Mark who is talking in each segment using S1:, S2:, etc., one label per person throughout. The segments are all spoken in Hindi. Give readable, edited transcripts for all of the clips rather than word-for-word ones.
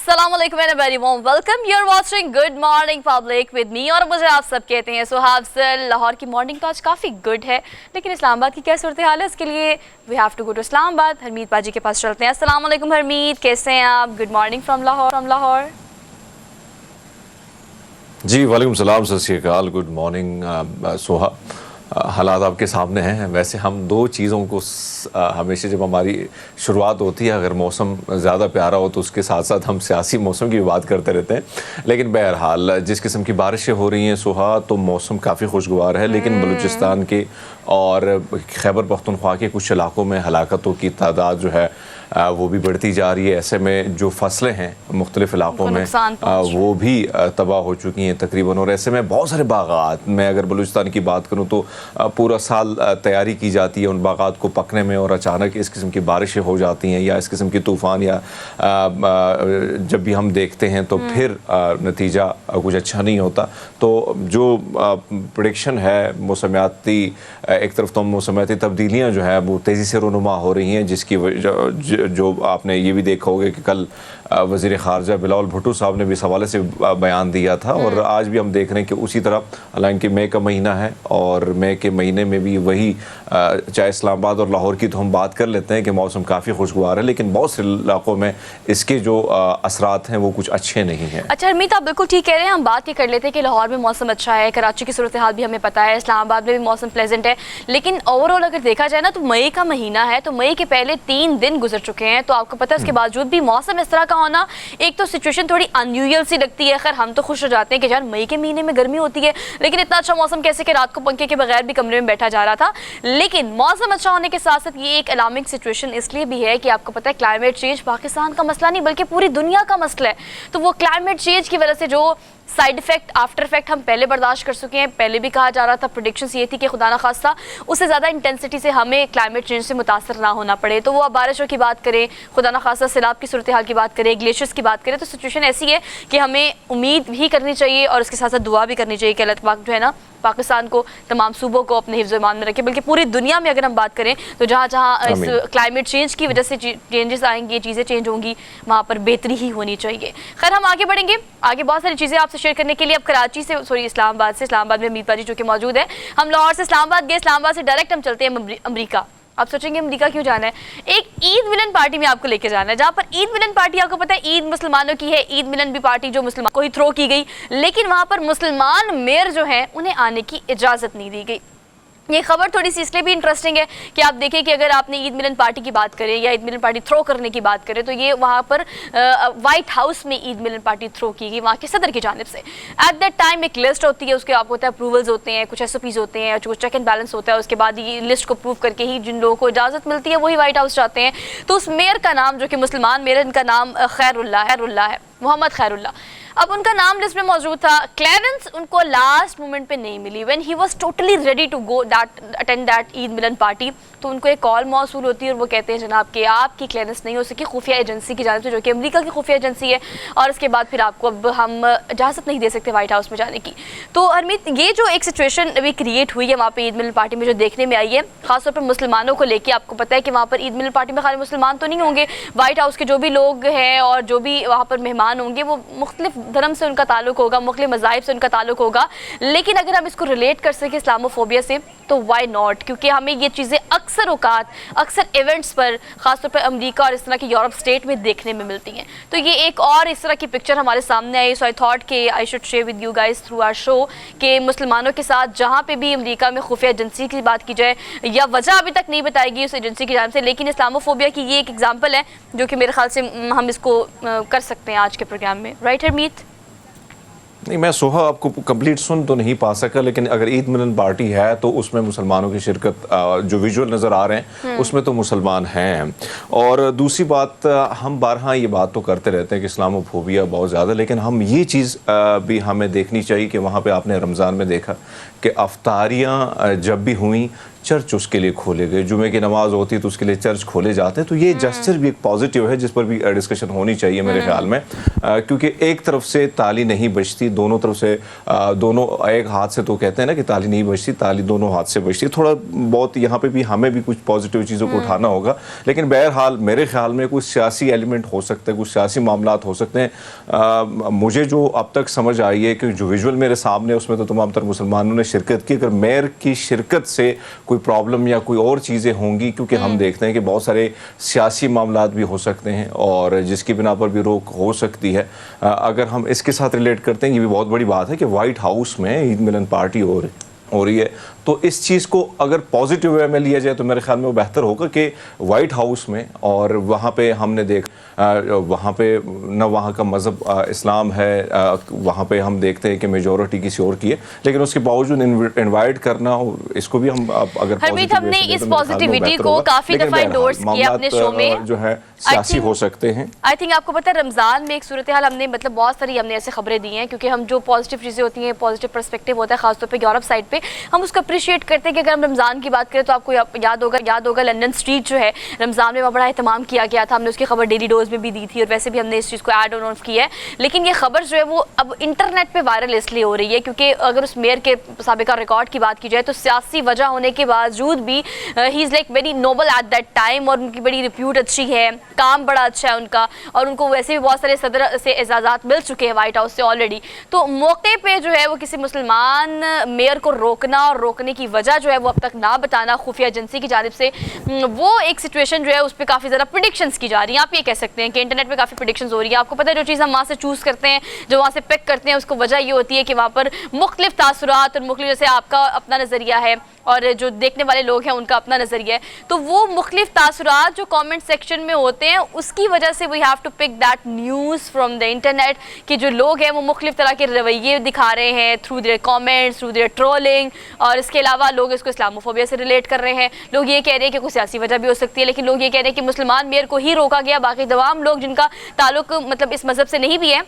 S1: Assalamualaikum and a very warm welcome. You're watching Good Morning Public with me और मुझे आप सब कहते हैं सुहाब सर। लाहौर की मॉर्निंग तो आज काफ़ी गुड है, लेकिन इस्लामाबाद की क्या सूरत हाल है इसके लिए we have to go to Islamabad. Harmeet बाजी के पास चलते हैं। अस्सलामुअलैकुम हरमीत, कैसे हैं आप? Good morning from Lahore.
S2: जी वालेकुम सलाम, सत श्री अकाल, गुड मॉर्निंग सोहा। हालात आपके सामने हैं। वैसे हम दो चीज़ों को हमेशा जब हमारी शुरुआत होती है, अगर मौसम ज़्यादा प्यारा हो तो उसके साथ साथ हम सियासी मौसम की भी बात करते रहते हैं। लेकिन बहरहाल जिस किस्म की बारिशें हो रही हैं सोहा, तो मौसम काफ़ी खुशगवार है। लेकिन बलूचिस्तान के और खैबर पख्तूनख्वा के कुछ इलाकों में हलाकतों की तादाद जो है वो भी बढ़ती जा रही है। ऐसे में जो फसलें हैं मुख्तलिफ इलाकों में वो भी तबाह हो चुकी हैं तकरीबन। और ऐसे में बहुत सारे बागात, मैं अगर बलूचिस्तान की बात करूँ तो पूरा साल तैयारी की जाती है उन बागात को पकने में, और अचानक इस किस्म की बारिशें हो जाती हैं या इस किस्म की तूफ़ान या जब भी हम देखते हैं तो फिर नतीजा कुछ अच्छा नहीं होता। तो जो प्रेडिक्शन है मौसमियाती, एक तरफ तो मौसमियाती तब्दीलियाँ जो है वो तेज़ी से रूनुमा हो रही हैं, जिसकी जो आपने ये भी देखा होगा कि कल वज़ीर ख़ारजा बिलावल भुट्टो साहब ने भी इस हवाले से बयान दिया था। और आज भी हम देख रहे हैं कि उसी तरह, हालांकि मई का महीना है और मई के महीने में भी वही चाहे इस्लामाबाद और लाहौर की तो हम बात कर लेते हैं कि मौसम काफ़ी खुशगवार है, लेकिन बहुत से इलाकों में इसके जो असरात हैं वो कुछ अच्छे नहीं हैं।
S1: अच्छा हरमीत, आप बिल्कुल ठीक कह रहे हैं। हम बात ये कर लेते हैं कि लाहौर में मौसम अच्छा है, कराची की सूरत हाल भी हमें पता है, इस्लामाबाद में भी मौसम प्लेजेंट है। लेकिन ओवरऑल अगर देखा जाए ना तो मई का महीना है, तो मई के पहले 3 दिन गुजर चुके हैं। तो आपको पता है उसके बावजूद भी मौसम इस तरह का होना, एक तो सिचुएशन थोड़ी अनयूजुअल सी लगती है। खैर हम तो खुश हो जाते हैं कि यार मई के महीने में गर्मी होती है, लेकिन इतना अच्छा मौसम कैसे कि रात को पंखे के बगैर भी कमरे में बैठा जा रहा था। लेकिन मौसम अच्छा होने के साथ साथ ये एक अलार्मिंग सिचुएशन इसलिए भी है कि आपको पता है क्लाइमेट चेंज पाकिस्तान का मसला नहीं बल्कि पूरी दुनिया का मसला है। तो वो क्लाइमेट चेंज की वजह से जो साइड इफेक्ट, आफ्टर इफेक्ट हम पहले बर्दाश्त कर चुके हैं। पहले भी कहा जा रहा था, प्रेडिक्शंस ये थी कि खुदा ना खास्ता उससे ज़्यादा इंटेंसिटी से हमें क्लाइमेट चेंज से मुतासर ना होना पड़े। तो वो अब बारिशों की बात करें, खुदा ना खास्ता सैलाब की सूरत हाल की बात करें, ग्लेशियर्स की बात करें, तो सिचुएशन ऐसी है कि हमें उम्मीद भी करनी चाहिए और उसके साथ साथ दुआ भी करनी चाहिए कि अल्लाह पाक जो है ना पाकिस्तान को, तमाम सूबों को अपने हिफ्ज़ ईमान में रखे। बल्कि पूरी दुनिया में अगर हम बात करें तो जहाँ जहाँ इस क्लाइमेट चेंज की वजह से चेंजेस आएंगे, चीज़ें चेंज होंगी, वहाँ पर बेहतरी ही होनी चाहिए। खैर हम आगे बढ़ेंगे, आगे बहुत सारी चीज़ें आपसे शेयर करने के लिए। अब कराची से, सॉरी इस्लामाबाद में हरमीत बाजी जो कि मौजूद है। हम लाहौर से इस्लामाबाद गए, इस्लामाबाद से डायरेक्ट हम चलते हैं अमरीका। आप सोचेंगे अमेरिका क्यों जाना है? एक ईद मिलन पार्टी में आपको लेके जाना है, जहाँ पर ईद मिलन पार्टी आपको पता है ईद मुसलमानों की है। ईद मिलन भी पार्टी जो मुसलमान को ही थ्रो की गई, लेकिन वहाँ पर मुसलमान मेयर जो हैं उन्हें आने की इजाज़त नहीं दी गई। ये खबर थोड़ी सी इसलिए भी इंटरेस्टिंग है कि आप देखें कि अगर आपने ईद मिलन पार्टी की बात करें या ईद मिलन पार्टी थ्रो करने की बात करें, तो ये वहाँ पर वाइट हाउस में ईद मिलन पार्टी थ्रो की गई वहाँ के सदर की जानिब से। एट दैट टाइम एक लिस्ट होती है, उसके आपको होता है अप्रूवल्स होते हैं, कुछ SOPs होते हैं, कुछ चेक एंड बैलेंस होता है। उसके बाद ये लिस्ट को प्रूव करके ही जिन लोगों को इजाज़त मिलती है वही वाइट हाउस जाते हैं। तो उस मेयर का नाम जो कि मुसलमान मेयर, इनका नाम खैरुल्लाह है, मोहम्मद खैरुल्लाह। अब उनका नाम लिस्ट में मौजूद था। क्लेरेंस उनको लास्ट मोमेंट पे नहीं मिली, when he was totally ready to go attend that Eid मिलन पार्टी। तो उनको एक कॉल मौसूल होती है और वो कहते हैं जनाब कि आपकी क्लेरेंस नहीं हो सकी खुफिया एजेंसी की जानिब से, जो कि अमेरिका की खुफिया एजेंसी है, और उसके बाद फिर आपको अब हम इजाज़त नहीं दे सकते व्हाइट हाउस में जाने की। तो हरमीत, ये जो एक सिचुएशन अभी क्रिएट हुई है वहाँ पर ईद मिलन पार्टी में, जो देखने में आई है खासतौर पर मुसलमानों को लेकर, आपको पता है कि वहाँ पर ईद मिलन पार्टी में खाली मुसलमान तो नहीं होंगे, व्हाइट हाउस के जो भी लोग हैं और जो भी वहाँ पर मेहमान होंगे वो मुख्तलिफ धर्म से उनका ताल्लुक होगा, मुख्तलिफ मज़ाहिब से उनका ताल्लुक होगा। लेकिन अगर हम इसको रिलेट कर सकें इस्लामोफोबिया से तो वाई नॉट, क्योंकि हमें ये चीज़ें अक्सर इवेंट्स पर, ख़ासतौर पर अमेरिका और इस तरह के यूरोप स्टेट में देखने में मिलती हैं। तो ये एक और इस तरह की पिक्चर हमारे सामने आई। सो आई थॉट कि I should share with you guys through our show कि मुसलमानों के साथ जहाँ पे भी अमेरिका में खुफिया एजेंसी की बात की जाए, या वजह अभी तक नहीं बताएगी उस एजेंसी की जानिब से, लेकिन इस्लामोफोबिया की ये एक एग्जाम्पल है जो कि मेरे ख्याल से हम इसको कर सकते हैं आज के प्रोग्राम में। राइट हरमीत?
S2: नहीं, मैं सोहा आपको कंप्लीट सुन तो नहीं पा सका, लेकिन अगर ईद मिलन पार्टी है तो उसमें मुसलमानों की शिरकत, जो विजुअल नज़र आ रहे हैं उसमें तो मुसलमान हैं। और दूसरी बात, हम बारहा ये बात तो करते रहते हैं कि इस्लामोफोबिया बहुत ज़्यादा, लेकिन हम ये चीज़ भी हमें देखनी चाहिए कि वहाँ पे आपने रमज़ान में देखा कि अफ्तारियाँ जब भी हुई, चर्च उसके लिए खोले गए, जुमे की नमाज होती है तो उसके लिए चर्च खोले जाते हैं। तो ये जस्चर भी एक पॉजिटिव है जिस पर भी डिस्कशन होनी चाहिए मेरे ख्याल में, क्योंकि एक तरफ से ताली नहीं बजती, दोनों तरफ से दोनों एक हाथ से, तो कहते हैं ना कि ताली नहीं बजती, ताली दोनों हाथ से बजती। थोड़ा बहुत यहाँ पे भी हमें भी कुछ पॉजिटिव चीज़ों को उठाना होगा, लेकिन बहरहाल मेरे ख्याल में कुछ सियासी एलिमेंट हो सकते हैं, कुछ सियासी मामलात हो सकते हैं। मुझे जो अब तक समझ आई है कि जो विजुअल मेरे सामने उसमें तो तमाम तर मुसलमानों ने शिरकत की, अगर मेयर की शिरकत से कोई प्रॉब्लम या कोई और चीज़ें होंगी, क्योंकि हम देखते हैं कि बहुत सारे सियासी मामलात भी हो सकते हैं और जिसकी बिना पर भी रोक हो सकती है। अगर हम इसके साथ रिलेट करते हैं, ये भी बहुत बड़ी बात है कि वाइट हाउस में ईद मिलन पार्टी हो रही है, तो इस चीज़ को अगर पॉजिटिव वे में लिया जाए तो मेरे ख्याल में वो बेहतर होगा कि वाइट हाउस में, और वहाँ पे हमने वहाँ पे न वहाँ का मज़हब इस्लाम है, वहाँ पे हम देखते हैं कि मेजॉरिटी किसी और की है, लेकिन उसके बावजूद इनवाइट करना, इसको भी हम अगर
S1: हरमीत, हमने इस पॉजिटिविटी को काफ़ी दफ़ा एंडोर्स किया अपने शो में,
S2: जो है सियासी हो सकते हैं।
S1: आई थिंक आपको पता है रमज़ान में एक सूरत हाल हमने मतलब बहुत सारी हमने ऐसे खबरें दी हैं, क्योंकि हम जो पॉजिटिव चीज़ें होती हैं, पॉजिटिव पर्सपेक्टिव होता है खासतौर पे यूरोप साइड पे, हम उसको अप्रिशिएट करते हैं। कि अगर हम रमज़ान की बात करें तो आपको याद होगा लंदन स्ट्रीट जो है रमज़ान में बड़ा एहतमाम किया गया था, हमने उसकी खबर डेली डोज में भी दी थी और वैसे भी हमने इस चीज़ को ऐड ऑन किया है। लेकिन ये खबर जो है वो अब इंटरनेट पे वायरल इसलिए हो रही है क्योंकि अगर उस मेयर के साबिका रिकॉर्ड की बात की जाए तो सियासी वजह होने के बावजूद भी he is like very noble at that time, और उनकी बड़ी रिप्यूट अच्छी है, काम बड़ा अच्छा है उनका, और उनको वैसे भी बहुत सारे सदर से एजाज़ात मिल चुके हैं वाइट हाउस से ऑलरेडी। तो मौके पे जो है वो किसी मुसलमान मेयर को रोकना और रोकने की वजह जो है वो अब तक ना बताना खुफिया एजेंसी की जानिब से, वो एक सिचुएशन जो है उस पर काफ़ी ज़्यादा प्रेडिक्शंस की जा रही हैं। आप ये कह सकते हैं कि इंटरनेट पे काफ़ी प्रेडिक्शंस हो रही है। आपको पता है जो चीज़ हम वहाँ से चूज़ करते हैं, जो वहाँ से पिक करते हैं, उसको वजह ये होती है कि वहाँ पर मुख्तलिफ तासुरात और मुख्तलिफ, जैसे आपका अपना नज़रिया है और जो देखने वाले लोग हैं उनका अपना नज़रिया है, तो वो मुख्तलिफ तासुरात जो कमेंट सेक्शन में होते हैं उसकी वजह से we have to pick that news from the internet, कि जो लोग हैं वो मुख्तलिफ तरह के रवैये दिखा रहे हैं through their comments, through their trolling, और इसके अलावा लोग इसको इस्लामोफोबिया से रिलेट कर रहे हैं। लोग ये कह रहे हैं कि कोई सियासी वजह भी हो सकती है, लेकिन लोग ये कह रहे हैं कि मुसलमान मेयर को ही रोका गया, बाकी तमाम लोग जिनका ताल्लुक मतलब इस मज़हब से नहीं भी है,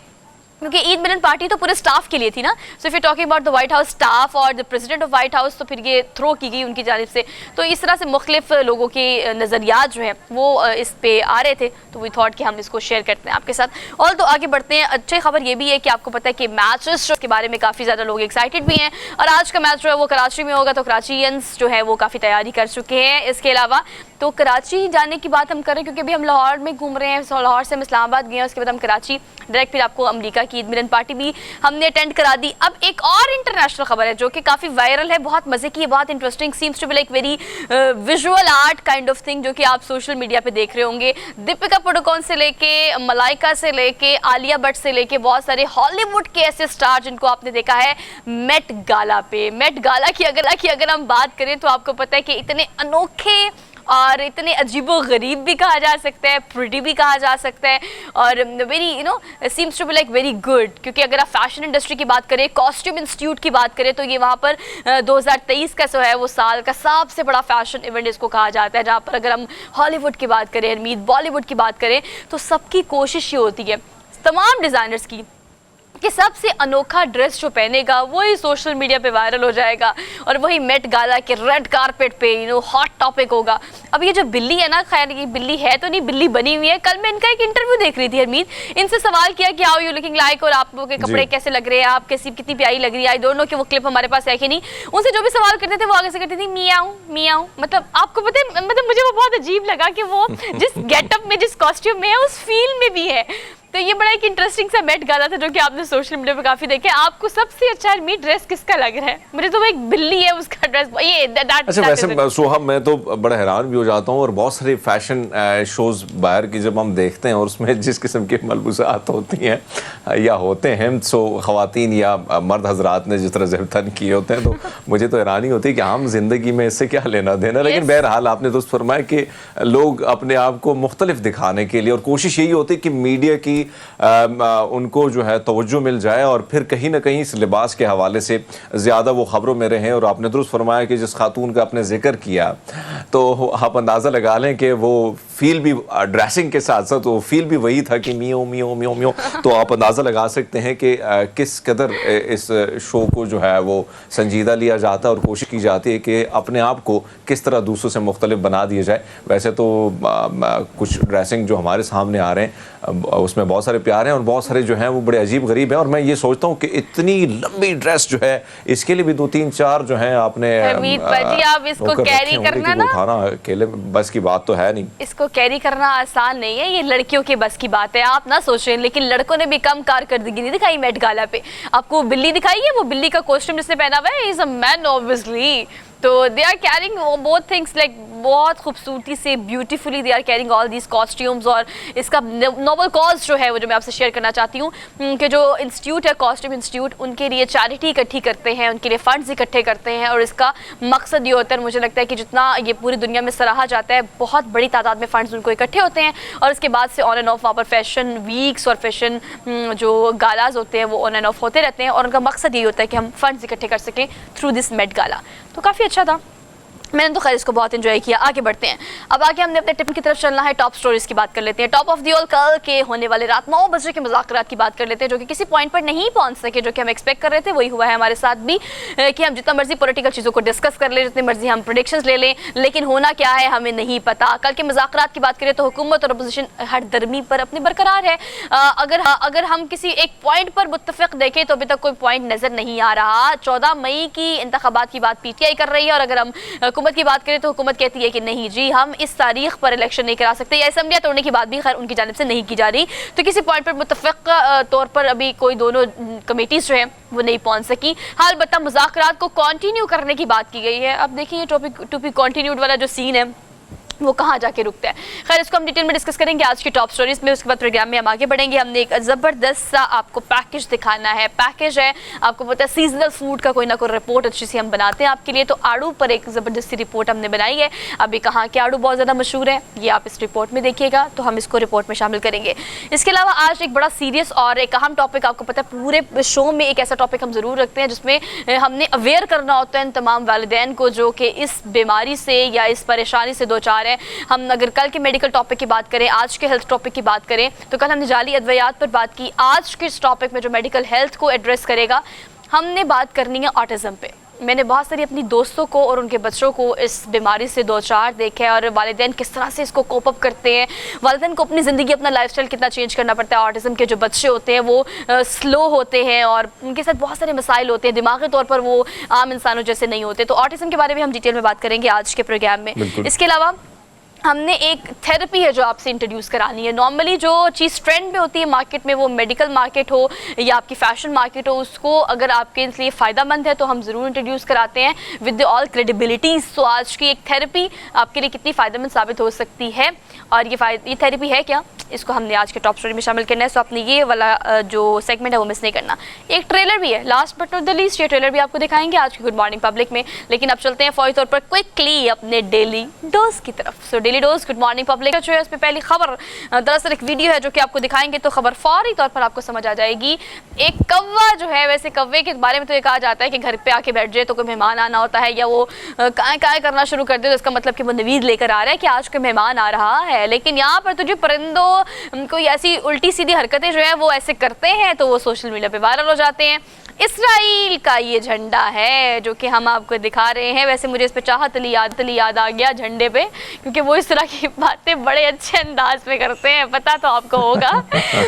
S1: क्योंकि ईद मिलन पार्टी तो पूरे स्टाफ के लिए थी ना। So if you talking about the White House staff और the president of White House, तो फिर ये थ्रो की गई उनकी जानिब से। तो इस तरह से मुख्तलिफ लोगों के नज़रियात जो हैं वो इस पे आ रहे थे, तो वी थॉट कि हम इसको शेयर करते हैं आपके साथ। और तो आगे बढ़ते हैं। अच्छी खबर ये भी है कि आपको पता है कि मैचेस के बारे में काफ़ी ज़्यादा लोग एक्साइटेड भी हैं, और आज का मैच जो है वो कराची में होगा, तो कराचियंस जो है वो काफ़ी तैयारी कर चुके हैं। इसके अलावा तो कराची जाने की बात हम करें, क्योंकि अभी हम लाहौर में घूम रहे हैं, लाहौर से हम इस्लामाबाद गए हैं, उसके बाद हम कराची डायरेक्ट, फिर आपको अमेरिका की ईद मिलन पार्टी भी हमने अटेंड करा दी। अब एक और इंटरनेशनल खबर है जो कि काफ़ी वायरल है, बहुत मज़े की है, बहुत interesting, seems to be like very visual art kind of thing, जो कि आप सोशल मीडिया पे देख रहे होंगे। दीपिका पादुकोण से लेके मलाइका से लेके आलिया भट्ट से लेके बहुत सारे हॉलीवुड के ऐसे स्टार जिनको आपने देखा है मेट गाला पे। मेट गाला की अगर हम बात करें तो आपको पता है कि इतने अनोखे और इतने अजीबो गरीब भी कहा जा सकता है, प्रिटी भी कहा जा सकता है, और very seems to be like very good. क्योंकि अगर आप फैशन इंडस्ट्री की बात करें, कॉस्ट्यूम इंस्टीट्यूट की बात करें, तो ये वहाँ पर 2023 का जो है वो साल का सबसे बड़ा फैशन इवेंट इसको कहा जाता है, जहाँ पर अगर हम हॉलीवुड की बात करें, हरमीत बॉलीवुड की बात करें, तो सबकी कोशिश ये होती है तमाम डिज़ाइनर्स की कि सबसे अनोखा ड्रेस जो पहनेगा वही सोशल मीडिया पे वायरल हो जाएगा, और वही मेट गाला के रेड कारपेट पे हॉट टॉपिक होगा। अब ये जो बिल्ली है ना, खैर ये बिल्ली है तो नहीं, बिल्ली बनी हुई है। कल मैं इनका एक इंटरव्यू देख रही थी हरमीत, इनसे सवाल किया कि हाउ यू लुकिंग लाइक, और आप लोग के कपड़े कैसे लग रहे हैं, आप कैसी कितनी प्यारी लग रही है। आई डोंट नो कि वो क्लिप हमारे पास है कि नहीं। उनसे जो भी सवाल करते थे वो आगे से करती थी मियाऊं मियाऊं। मतलब आपको पता है, मतलब मुझे वो बहुत अजीब लगा कि वो जिस गेटअप में, जिस कॉस्ट्यूम में है, उस फील में भी है। तो ये बड़ा एक इंटरेस्टिंग सा मेट गाला था जो कि आपने सोशल मीडिया पे काफी देखे। आपको सबसे अच्छा हरमीत ड्रेस किसका लग रहा है? मुझे तो वो एक बिल्ली है उसका ड्रेस, ये
S2: अच्छा वैसे सोहा, मैं तो बड़ा हैरान भी हो जाता हूँ, और बहुत सारे फैशन शोज बाहर की जब हम देखते हैं और उसमें जिस किस्म के मलबूसात होती हैं या होते हैं, सो ख़वातीन या मर्द हजरात ने जिस तरह ज़िब्तन किए होते हैं, तो मुझे तो हैरानी होती है कि आम जिंदगी में इससे क्या लेना देना। लेकिन बहरहाल आपने दोस्त फरमाया कि लोग अपने आप को मुख्तलिफ दिखाने के लिए, और कोशिश यही होती है कि मीडिया की उनको जो है तवज्जो मिल जाए और फिर कहीं ना कहीं इस लिबास के हवाले से ज़्यादा वो ख़बरों में रहें। और आपने दुरुस्त फरमाया कि जिस खातून का आपने जिक्र किया तो आप अंदाज़ा लगा लें कि वो फील भी ड्रेसिंग के साथ साथ वो फील भी वही था कि मियो मियो मियो मियो। तो आप अंदाज़ा लगा सकते हैं कि किस कदर इस शो को जो है वो संजीदा लिया जाता है और कोशिश की जाती है कि अपने आप को किस तरह दूसरों से मुख्तलिफ बना दिया जाए। वैसे तो कुछ ड्रेसिंग जो हमारे सामने आ रहे हैं उसमें बहुत सारे प्यार हैं और बहुत सारे जो हैं वो बड़े अजीब गरीब हैं। और मैं ये सोचता हूँ कि इतनी लंबी ड्रेस जो है इसके लिए भी 2-3-4 जो है आपने
S1: आप इसको कैरी करना ना,
S2: उठाना अकेले बस की बात तो है नहीं।
S1: इसको कैरी करना आसान नहीं है, ये लड़कियों के बस की बात है, आप ना सोचें। लेकिन लड़कों ने भी कम कारकर्दगी नहीं दिखाई मेट गाला पे। आपको बिल्ली दिखाई है, वो बिल्ली का कॉस्ट्यूम जिसने पहना हुआ है इज अ मैन ऑब्वियसली। तो they are carrying both things like बहुत खूबसूरती से beautifully they are carrying all these costumes. और इसका नोबल कॉज जो है वो जो मैं आपसे शेयर करना चाहती हूँ कि जो इंस्टीट्यूट है कॉस्ट्यूम इंस्टीट्यूट, उनके लिए चैरिटी इकट्ठी करते हैं, उनके लिए फंड्स इकट्ठे करते हैं। और इसका मकसद ये होता है, मुझे लगता है कि जितना ये पूरी दुनिया में सराहा जाता है, बहुत बड़ी तादाद में फंड्स उनको इकट्ठे होते हैं और इसके बाद से ऑन एंड ऑफ वहाँ पर फैशन वीक्स और फैशन जो गालाज होते हैं वो ऑन एंड ऑफ होते रहते हैं। और उनका मकसद यही होता है कि हम फंड्स इकट्ठे कर सकें थ्रू दिस मेट गाला। तो काफ़ी अच्छा था, मैंने तो खैर इसको बहुत एंजॉय किया। आगे बढ़ते हैं, अब आगे हमने अपने टिप की तरफ चलना है। टॉप स्टोरीज की बात कर लेते हैं। टॉप ऑफ दी ऑल कल के होने वाले रात 9 बजे के मुज़ाकरात की बात कर लेते हैं जो कि किसी पॉइंट पर नहीं पहुंच सके, जो कि हम एक्सपेक्ट कर रहे थे वही हुआ है हमारे साथ भी कि हम जितना मर्जी पॉलिटिकल चीज़ों को डिस्कस कर लें, जितनी मर्जी हम प्रेडिक्शंस ले लें, लेकिन होना क्या है हमें नहीं पता। कल के मुज़ाकरात की बात करें तो हुकूमत और अपोजिशन हर दरमी पर अपनी बरकरार है। अगर हम किसी एक पॉइंट पर मुत्तफिक देखें तो अभी तक कोई पॉइंट नज़र नहीं आ रहा। 14 मई की इंतखाबात की बात PTI कर रही है और अगर हम हुकूमत की बात करें तो हुकूमत कहती है कि नहीं जी हम इस तारीख पर इलेक्शन नहीं करा सकते, या असम्बलियाँ तोड़ने की बात भी खैर उनकी जानिब से नहीं की जा रही। तो किसी पॉइंट पर मुत्तफिक तौर पर अभी कोई दोनों कमेटीज जो है वो नहीं पहुंच सकी। हाल बता मुज़ाकरात को कंटिन्यू करने की बात की गई है। अब देखिए टॉपिक टू बी कंटिन्यूड वाला जो सीन है वो कहाँ जाके रुकता है। खैर इसको हम डिटेल में डिस्कस करेंगे आज की टॉप स्टोरीज में। उसके बाद प्रोग्राम में हम आगे बढ़ेंगे। हमने एक ज़बरदस्त सा आपको पैकेज दिखाना है। पैकेज है, आपको पता है सीजनल फूड का कोई ना कोई रिपोर्ट अच्छी सी हम बनाते हैं आपके लिए। तो आड़ू पर एक ज़बरदस्त सी रिपोर्ट हमने बनाई है। अभी कहाँ के आड़ू बहुत ज़्यादा मशहूर है ये आप इस रिपोर्ट में देखिएगा, तो हम इसको रिपोर्ट में शामिल करेंगे। इसके अलावा आज एक बड़ा सीरियस और एक अहम टॉपिक, आपको पता है पूरे शो में एक ऐसा टॉपिक हम ज़रूर रखते हैं जिसमें हमने अवेयर करना होता है इन तमाम वालिदैन को जो कि इस बीमारी से या इस परेशानी से दो चार है। हम अगर कल के मेडिकल टॉपिक की बात करें, आज के हेल्थ टॉपिक की बात करें, तो कल हमने जाली अद्वियात पर बात की। आज के इस टॉपिक में जो मेडिकल हेल्थ को एड्रेस करेगा, हमने बात करनी है ऑटिज़म पे। मैंने बहुत सारी अपनी दोस्तों को और उनके बच्चों को इस बीमारी से दो चार देखे हैं और वालिदैन किस तरह से इसको कोप अप करते हैं। वालिदैन को अपनी ज़िंदगी अपना लाइफस्टाइल कितना चेंज करना पड़ता है। ऑटिज़म के जो बच्चे होते हैं वो स्लो होते हैं और उनके साथ बहुत सारे मसाइल होते हैं, दिमागी तौर पर वो आम इंसानों जैसे नहीं होते। तो ऑटिज़म के बारे में हम डिटेल में बात करेंगे आज के प्रोग्राम में। इसके अलावा हमने एक थेरेपी है जो आपसे इंट्रोड्यूस करानी है। नॉर्मली जो चीज़ ट्रेंड में होती है मार्केट में, वो मेडिकल मार्केट हो या आपकी फैशन मार्केट हो, उसको अगर आपके लिए फ़ायदा मंद है तो हम ज़रूर इंट्रोड्यूस कराते हैं विद द ऑल क्रेडिबिलिटीज़। तो आज की एक थेरेपी आपके लिए कितनी फ़ायदेमंद साबित हो सकती है और ये थेरेपी है क्या, इसको हमने आज के टॉप स्टोरी में शामिल करना है। सो अपने ये वाला जो सेगमेंट है वो मिस नहीं करना। एक ट्रेलर भी है, last but not the least, ये ट्रेलर भी आपको दिखाएंगे आज की गुड मॉर्निंग पब्लिक में। लेकिन अब चलते हैं फौरी तौर पर क्विकली अपने डेली डोज की तरफ। So daily dose good morning public जो है, उस पर पहली खबर दरअसल एक वीडियो है जो कि आपको दिखाएंगे तो खबर फौरी तौर पर आपको समझ आ जाएगी। एक कौवा जो है, वैसे कौवे के बारे में तो ये कहा जाता है कि घर पे आके बैठ जाए तो कोई मेहमान आना होता है या वो काय करना शुरू कर दे तो इसका मतलब कि वो नवीद लेकर आ रहा है कि आज कोई मेहमान आ रहा है। लेकिन यहाँ पर तो जो परिंदों कोई ऐसी उल्टी सीधी हरकतें जो है वो ऐसे करते हैं तो वो सोशल मीडिया पे वायरल हो जाते हैं। इसराइल का ये झंडा है जो कि हम आपको दिखा रहे हैं। वैसे मुझे इस पे चाहत अली याद आ गया झंडे पे, क्योंकि वो इस तरह की बातें बड़े अच्छे अंदाज में करते हैं, पता तो आपको होगा।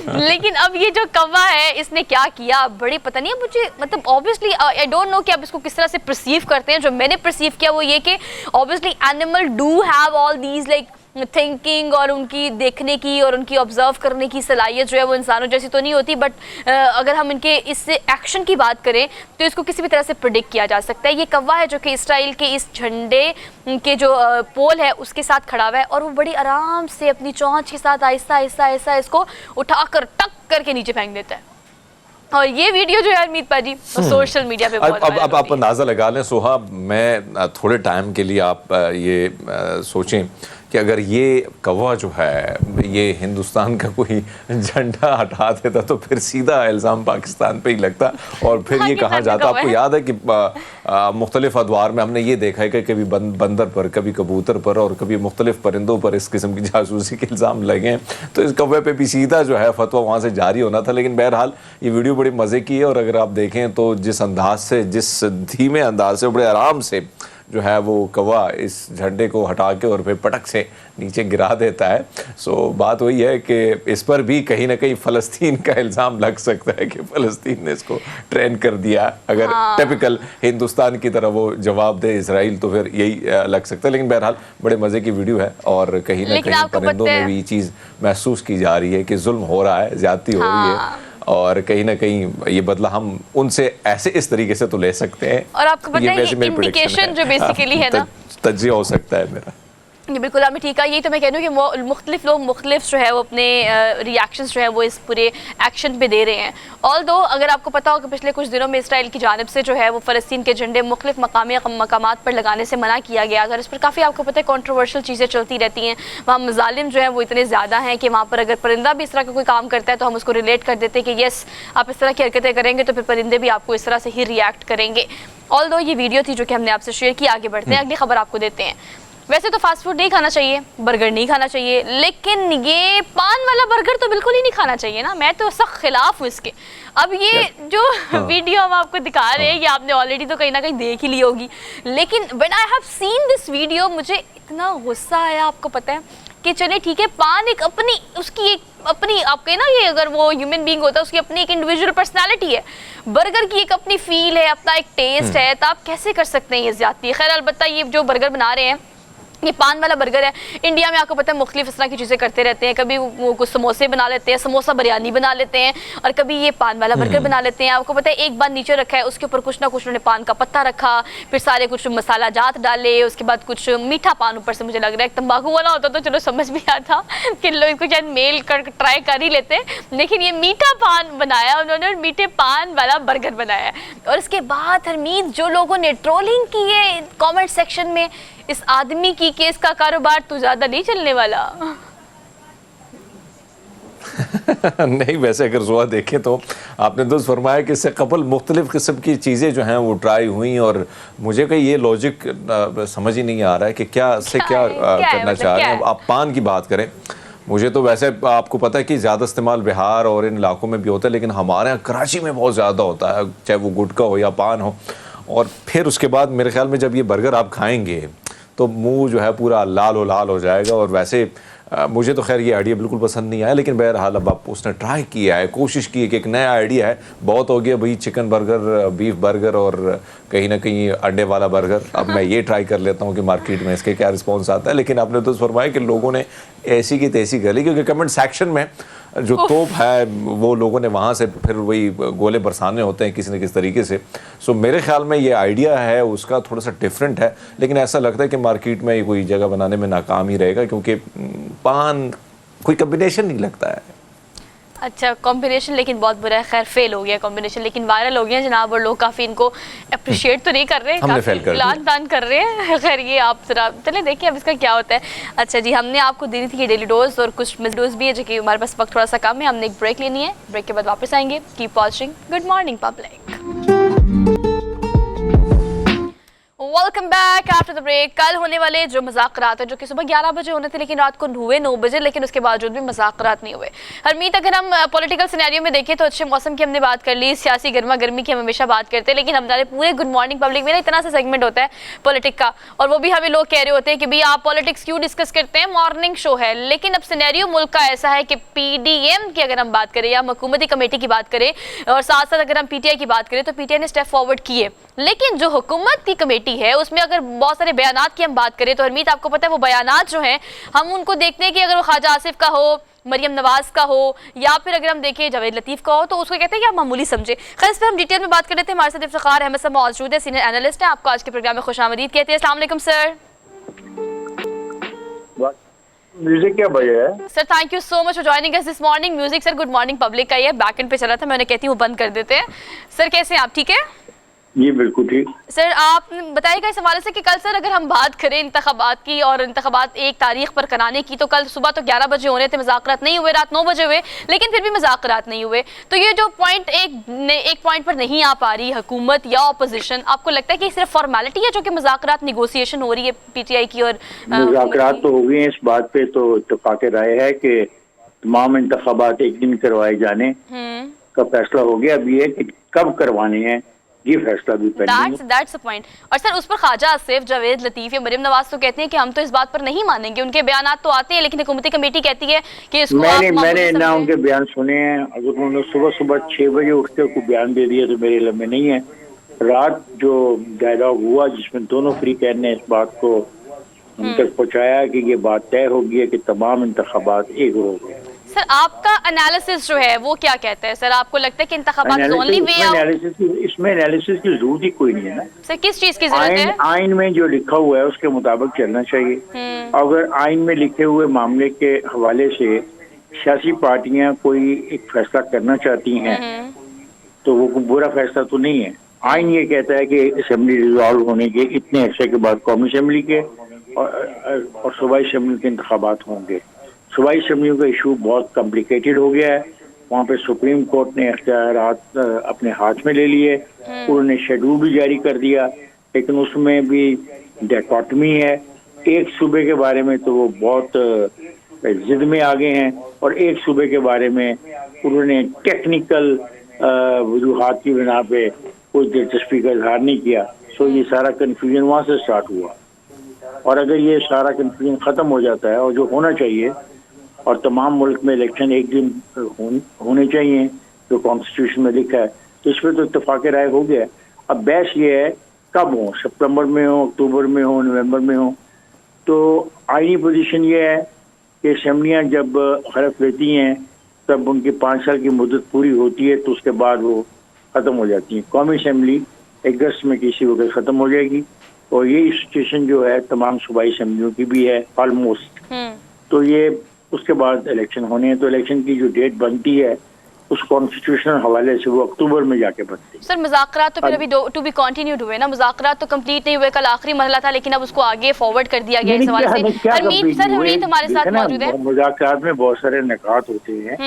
S1: लेकिन अब ये जो कौवा है इसने क्या किया, बड़ी पता नहीं है मुझे, मतलब ऑब्वियसली आई डोंट नो कि आप इसको किस तरह से परसीव करते हैं। जो मैंने परसीव किया वो ये कि obviously animal do have all these like thinking और उनकी देखने की और उनकी ऑब्जर्व करने की सलाहियत जो है वो इंसानों जैसी तो नहीं होती, बट अगर हम इनके इससे एक्शन की बात करें तो इसको किसी भी तरह से प्रिडिक्ट किया जा सकता है। ये कौवा है जो कि इसराइल के इस झंडे के जो पोल है उसके साथ खड़ा हुआ है और वो बड़ी आराम से अपनी चोंच के साथ आहिस्ता आहिस्ता आहिस्ता इसको उठाकर टक करके नीचे फेंक देता है। और ये वीडियो जो है अमित पाजी सोशल मीडिया पे बहुत
S2: अब आप अंदाज़ा लगा लें सोहा, मैं थोड़े टाइम के लिए आप ये सोचें कि अगर ये कौवा जो है ये हिंदुस्तान का कोई झंडा हटा देता तो फिर सीधा इल्ज़ाम पाकिस्तान पे ही लगता, और फिर ये कहा जाता। आपको याद है कि मुख्तलिफ अदवार में हमने ये देखा है कि कभी बंदर पर, कभी कबूतर पर और कभी मुख्तलिफ परिंदों पर इस किस्म की जासूसी के इल्ज़ाम लगे हैं, तो इस कौवे पे भी सीधा जो है फतवा वहाँ से जारी होना था। लेकिन बहरहाल ये वीडियो बड़ी मज़े की है, और अगर आप देखें तो जिस अंदाज से, जिस धीमे अंदाज से, बड़े आराम से जो है वो कौवा इस झंडे को हटा के और फिर पटक से नीचे गिरा देता है। सो बात वही है कि इस पर भी कहीं ना कहीं फ़लस्तीन का इल्ज़ाम लग सकता है कि फ़लस्तीन ने इसको ट्रेन कर दिया। अगर टिपिकल हिंदुस्तान की तरह वो जवाब दे इसराइल तो फिर यही लग सकता है। लेकिन बहरहाल बड़े मज़े की वीडियो है, और कहीं ना कहीं परिंदों में भी ये चीज़ महसूस की जा रही है कि जुल्म हो रहा है, ज़्यादती हो रही है, और कहीं ना कहीं ये बदला हम उनसे ऐसे इस तरीके से तो ले सकते हैं।
S1: और आपको पता है ये इंडिकेशन जो बेसिकली है ना,
S2: तज्जिया हो सकता है मेरा।
S1: ये बिल्कुल आपने ठीक है। यही तो मैं कह रही हूँ कि मुख्तलिफ लोग मुख्तलिफ जो है वो अपने रिएक्शंस जो है वो इस पूरे एक्शन पे दे रहे हैं। ऑल्दो अगर आपको पता हो कि पिछले कुछ दिनों में इसराइल की जानिब से जो है वो फ़लस्तीन के झंडे मुख्तलिफ मकामात पर लगाने से मना किया गया था। इस पर काफ़ी आपको पता है कॉन्ट्रोवर्शियल चीज़ें चलती रहती हैं। वहाँ मज़ालिम जो है वो इतने ज़्यादा हैं कि वहाँ पर अगर परिंदा भी इस तरह का कोई काम करता है तो हम उसको रिलेट कर देते हैं कि येस आप इस तरह की हरकतें करेंगे तो फिर परिंदे भी आपको इस तरह से ही रिएक्ट करेंगे। ऑल्दो ये वीडियो थी जो कि हमने आपसे शेयर की। आगे बढ़ते हैं, अगली खबर आपको देते हैं। वैसे तो फास्ट फूड नहीं खाना चाहिए, बर्गर नहीं खाना चाहिए, लेकिन ये पान वाला बर्गर तो बिल्कुल ही नहीं खाना चाहिए ना। मैं तो सख्त खिलाफ हूँ इसके। अब ये जो वीडियो हम आपको दिखा रहे हैं ये आपने ऑलरेडी तो कहीं ना कहीं देख ही ली होगी, लेकिन when I have seen this video मुझे इतना गुस्सा आया। आपको पता है कि चलिए ठीक है, पान एक अपनी उसकी एक अपनी आपके ना, ये अगर वो ह्यूमन बीइंग होता है उसकी अपनी एक इंडिविजुअल पर्सनालिटी है, बर्गर की एक अपनी फील है, अपना एक टेस्ट है, तो आप कैसे कर सकते हैं ये ज्यादती। खैर अलबत्ता ये जो बर्गर बना रहे हैं ये पान वाला बर्गर है। इंडिया में आपको पता है मुख्तलिफ इस तरह की चीज़ें करते रहते हैं। कभी वो कुछ समोसे बना लेते हैं, समोसा बिरयानी बना लेते हैं, और कभी ये पान वाला बर्गर बना लेते हैं। आपको पता है एक बार नीचे रखा है, उसके ऊपर कुछ ना कुछ उन्होंने पान का पत्ता रखा, फिर सारे कुछ मसाला जात डाले, उसके बाद कुछ मीठा पान ऊपर से। मुझे लग रहा है तंबाकू वाला होता तो चलो समझ भी आता कि लोग इसको शायद मेल कर ट्राई कर ही लेते, लेकिन ये मीठा पान बनाया उन्होंने, मीठे पान वाला बर्गर बनाया। और इसके बाद हरमीत जो लोगों ने ट्रोलिंग की है कॉमेंट सेक्शन में इस आदमी की कि इसका कारोबार तो ज़्यादा नहीं चलने वाला।
S2: नहीं, वैसे अगर जुआ देखें तो आपने दुरुस्त फरमाया कि इससे कबल मुख्तलिफ किस्म की चीज़ें जो हैं वो ट्राई हुई, और मुझे कहीं ये लॉजिक समझ ही नहीं आ रहा है कि क्या करना चाह रहे हैं। आप पान की बात करें, मुझे तो वैसे आपको पता है कि ज़्यादा इस्तेमाल बिहार और इन इलाकों में भी होता है, लेकिन हमारे यहाँ कराची में बहुत ज़्यादा होता है, चाहे वो गुटखा हो या पान हो। और फिर उसके बाद मेरे ख्याल में जब ये बर्गर आप खाएंगे तो मुंह जो है पूरा लाल हो जाएगा। और वैसे मुझे तो खैर ये आइडिया बिल्कुल पसंद नहीं आया, लेकिन बहरहाल अब आप उसने ट्राई किया है, कोशिश की है कि एक नया आइडिया है। बहुत हो गया भाई चिकन बर्गर, बीफ बर्गर और कहीं ना कहीं अंडे वाला बर्गर। अब मैं ये ट्राई कर लेता हूँ कि मार्केट में इसके क्या रिस्पॉन्स आता है। लेकिन आपने तो फरमाया कि लोगों ने ऐसी की तैसी कर ली, क्योंकि कमेंट सेक्शन में जो तोप है वो लोगों ने वहाँ से फिर वही गोले बरसाने होते हैं किसी न किसी तरीके से। सो मेरे ख्याल में ये आइडिया है उसका थोड़ा सा डिफरेंट है, लेकिन ऐसा लगता है कि मार्केट में कोई जगह बनाने में नाकाम ही रहेगा, क्योंकि पान कोई कम्बिनेशन नहीं लगता है।
S1: अच्छा कॉम्बिनेशन, लेकिन बहुत बुरा है। खैर फेल हो गया कॉम्बिनेशन, लेकिन वायरल हो गया जनाब, और लोग काफ़ी इनको अप्रिशिएट तो नहीं कर रहे, काफ़ी लान तान कर रहे हैं। खैर ये आप जरा चले देखिए अब इसका क्या होता है। अच्छा जी, हमने आपको दी थी ये डेली डोज और कुछ मिस डोज भी है, जो कि हमारे पास वक्त थोड़ा सा कम है। हमने एक ब्रेक लेनी है, ब्रेक के बाद वापस आएंगे। Keep watching good morning public. Welcome back after the break. कल होने वाले जो मुज़ाकरात हैं जो कि सुबह 11 बजे होने थे, लेकिन रात को हुए 9 बजे, लेकिन उसके बावजूद भी मुज़ाकरात नहीं हुए। हरमीत अगर हम पॉलिटिकल सिनेरियो में देखें तो अच्छे मौसम की हमने बात कर ली, सियासी गर्मा गर्मी की हम हमेशा बात करते हैं, लेकिन हमारे पूरे गुड मॉर्निंग पब्लिक में इतना सा सेगमेंट होता है पॉलिटिक का, और वो भी हमें लोग कह रहे होते हैं कि भाई आप पॉलिटिक्स क्यों डिस्कस करते हैं, मॉर्निंग शो है। लेकिन अब सिनेरियो मुल्क का ऐसा है कि PDM की अगर हम बात करें या हुकूमती कमेटी की बात करें, और साथ साथ अगर हम PTI की बात करें तो PTI ने स्टेप फॉरवर्ड किए, लेकिन जो हुकूमत की कमेटी है उसमें अगर बहुत सारे बयानात की हम बात करें तो हरमीत आपको पता है वो बयानात जो हैं हम उनको देखते हैं कि अगर वो ख्वाजा आसिफ का हो, मरियम नवाज का हो, या फिर अगर हम देखें जावेद लतीफ़ का हो, तो उसको कहते हैं कि आप मामूली समझे। खैर इस पर हम डिटेल में बात कर लेते हैं। हमारे साथ इफ्तिखार अहमद साहब मौजूद है, सीनियर एनालिस्ट है। आपको आज के प्रोग्राम में खुशामदीद कहते हैं। अस्सलाम वालेकुम सर।
S3: म्यूजिक क्या बजा है
S1: sir? Thank you so much for joining us this morning. Music sir good morning public का ये बैक एंड पे चला था, मैंने कहती हूँ बंद कर देते हैं। सर कैसे हैं आप? ठीक है
S3: जी बिल्कुल ठीक।
S1: सर आप बताइएगा इस हवाले से कि कल सर अगर हम बात करें इंतखाबात की और इंतखाबात 1 तारीख पर कराने की, तो कल सुबह तो 11 बजे होने थे, मुज़ाकरात नहीं हुए, रात 9 बजे हुए, लेकिन फिर भी मुज़ाकरात नहीं हुए। तो ये जो पॉइंट एक पॉइंट पर नहीं आ पा रही हुकूमत या अपोजिशन, आपको लगता है कि सिर्फ फॉर्मेलिटी है जो कि मुज़ाकरात नेगोशिएशन हो रही है पीटीआई की और
S3: मुज़ाकरात तो हो गए हैं, इस बात पे तो इत्तेफाक राय है कि तमाम इंतखाबात एक दिन करवाए जाने का फैसला हो गया। अभी है कि कब करवाने हैं, ये फैसला भी पेंडिंग है।
S1: That's the point. और सर उस पर ख्वाजा आसिफ, जावेद लतीफ या मरियम नवाज तो कहते हैं कि हम तो इस बात पर नहीं मानेंगे। उनके बयान तो आते हैं, लेकिन हुकूमती कमेटी कहती है कि इसको
S3: मैंने ना उनके बयान सुने हैं। अगर उन्होंने सुबह सुबह 6 बजे उठ के को बयान दे दिया तो मेरे इल्म में नहीं है। रात जो डायलॉग हुआ जिसमें दोनों फ्री कैन ने इस बात को हम तक पहुँचाया कि ये बात तय होगी है कि तमाम इंतखाबात एक रोज।
S1: सर आपका एनालिसिस जो है वो क्या कहता है? सर आपको लगता है कि इंतखाबात ओनली वे आउट?
S3: इसमें एनालिसिस की जरूरत ही कोई नहीं है ना।
S1: सर किस चीज की जरूरत है?
S3: आइन में जो लिखा हुआ है उसके मुताबिक चलना चाहिए। अगर आइन में लिखे हुए मामले के हवाले से सियासी पार्टियां कोई एक फैसला करना चाहती हैं तो वो कोई बुरा फैसला तो नहीं है। आइन ये कहता है कि असेंबली रिजॉल्व होने के इतने अर्से के बाद कौमी असेंबली के और सूबाई असेंबली के इंतखाबात होंगे। सूबाई असेंबलियों का इशू बहुत कॉम्प्लिकेटेड हो गया है। वहाँ पे सुप्रीम कोर्ट ने इख्तियारात अपने हाथ में ले लिए। उन्होंने शेड्यूल भी जारी कर दिया, लेकिन उसमें भी डायकॉटमी है। एक सूबे के बारे में तो वो बहुत जिद में आ गए हैं और एक सूबे के बारे में उन्होंने टेक्निकल वजूहात की बिना पे कोई दिलचस्पी का इजहार नहीं किया। सो ये सारा कन्फ्यूजन वहाँ से स्टार्ट हुआ। और अगर ये सारा कन्फ्यूजन ख़त्म हो जाता है और जो होना चाहिए और तमाम मुल्क में इलेक्शन एक दिन होने चाहिए जो कॉन्स्टिट्यूशन में लिखा है, तो इस पर तो इत्तेफाक राय हो गया। अब बहस ये है कब हो, सितंबर में हो, अक्टूबर में हो, नवंबर में हो। तो आईनी पोजीशन ये है कि असेंबलियाँ जब हलफ लेती हैं तब उनकी 5 साल की मुद्दत पूरी होती है तो उसके बाद वो ख़त्म हो जाती है। कौमी असेंबली अगस्त में किसी वक्त ख़त्म हो जाएगी और यही सिचुएशन जो है तमाम सूबाई असेंबलियों की भी है ऑलमोस्ट। तो ये उसके बाद इलेक्शन होने हैं, तो इलेक्शन की जो डेट बनती है उस कॉन्स्टिट्यूशनल हवाले से वो अक्टूबर में जाके बनती है।
S1: सर मुज़ाकरात तो फिर अभी टू बी कंटिन्यूड हुए ना, मुज़ाकरात तो कंप्लीट नहीं हुए, कल आखिरी मरहला था, लेकिन अब उसको आगे फॉरवर्ड कर दिया गया। इस हवाले से हरमीत हमारे साथ मौजूद है।
S3: मुज़ाकरात में बहुत सारे निकात होते हैं,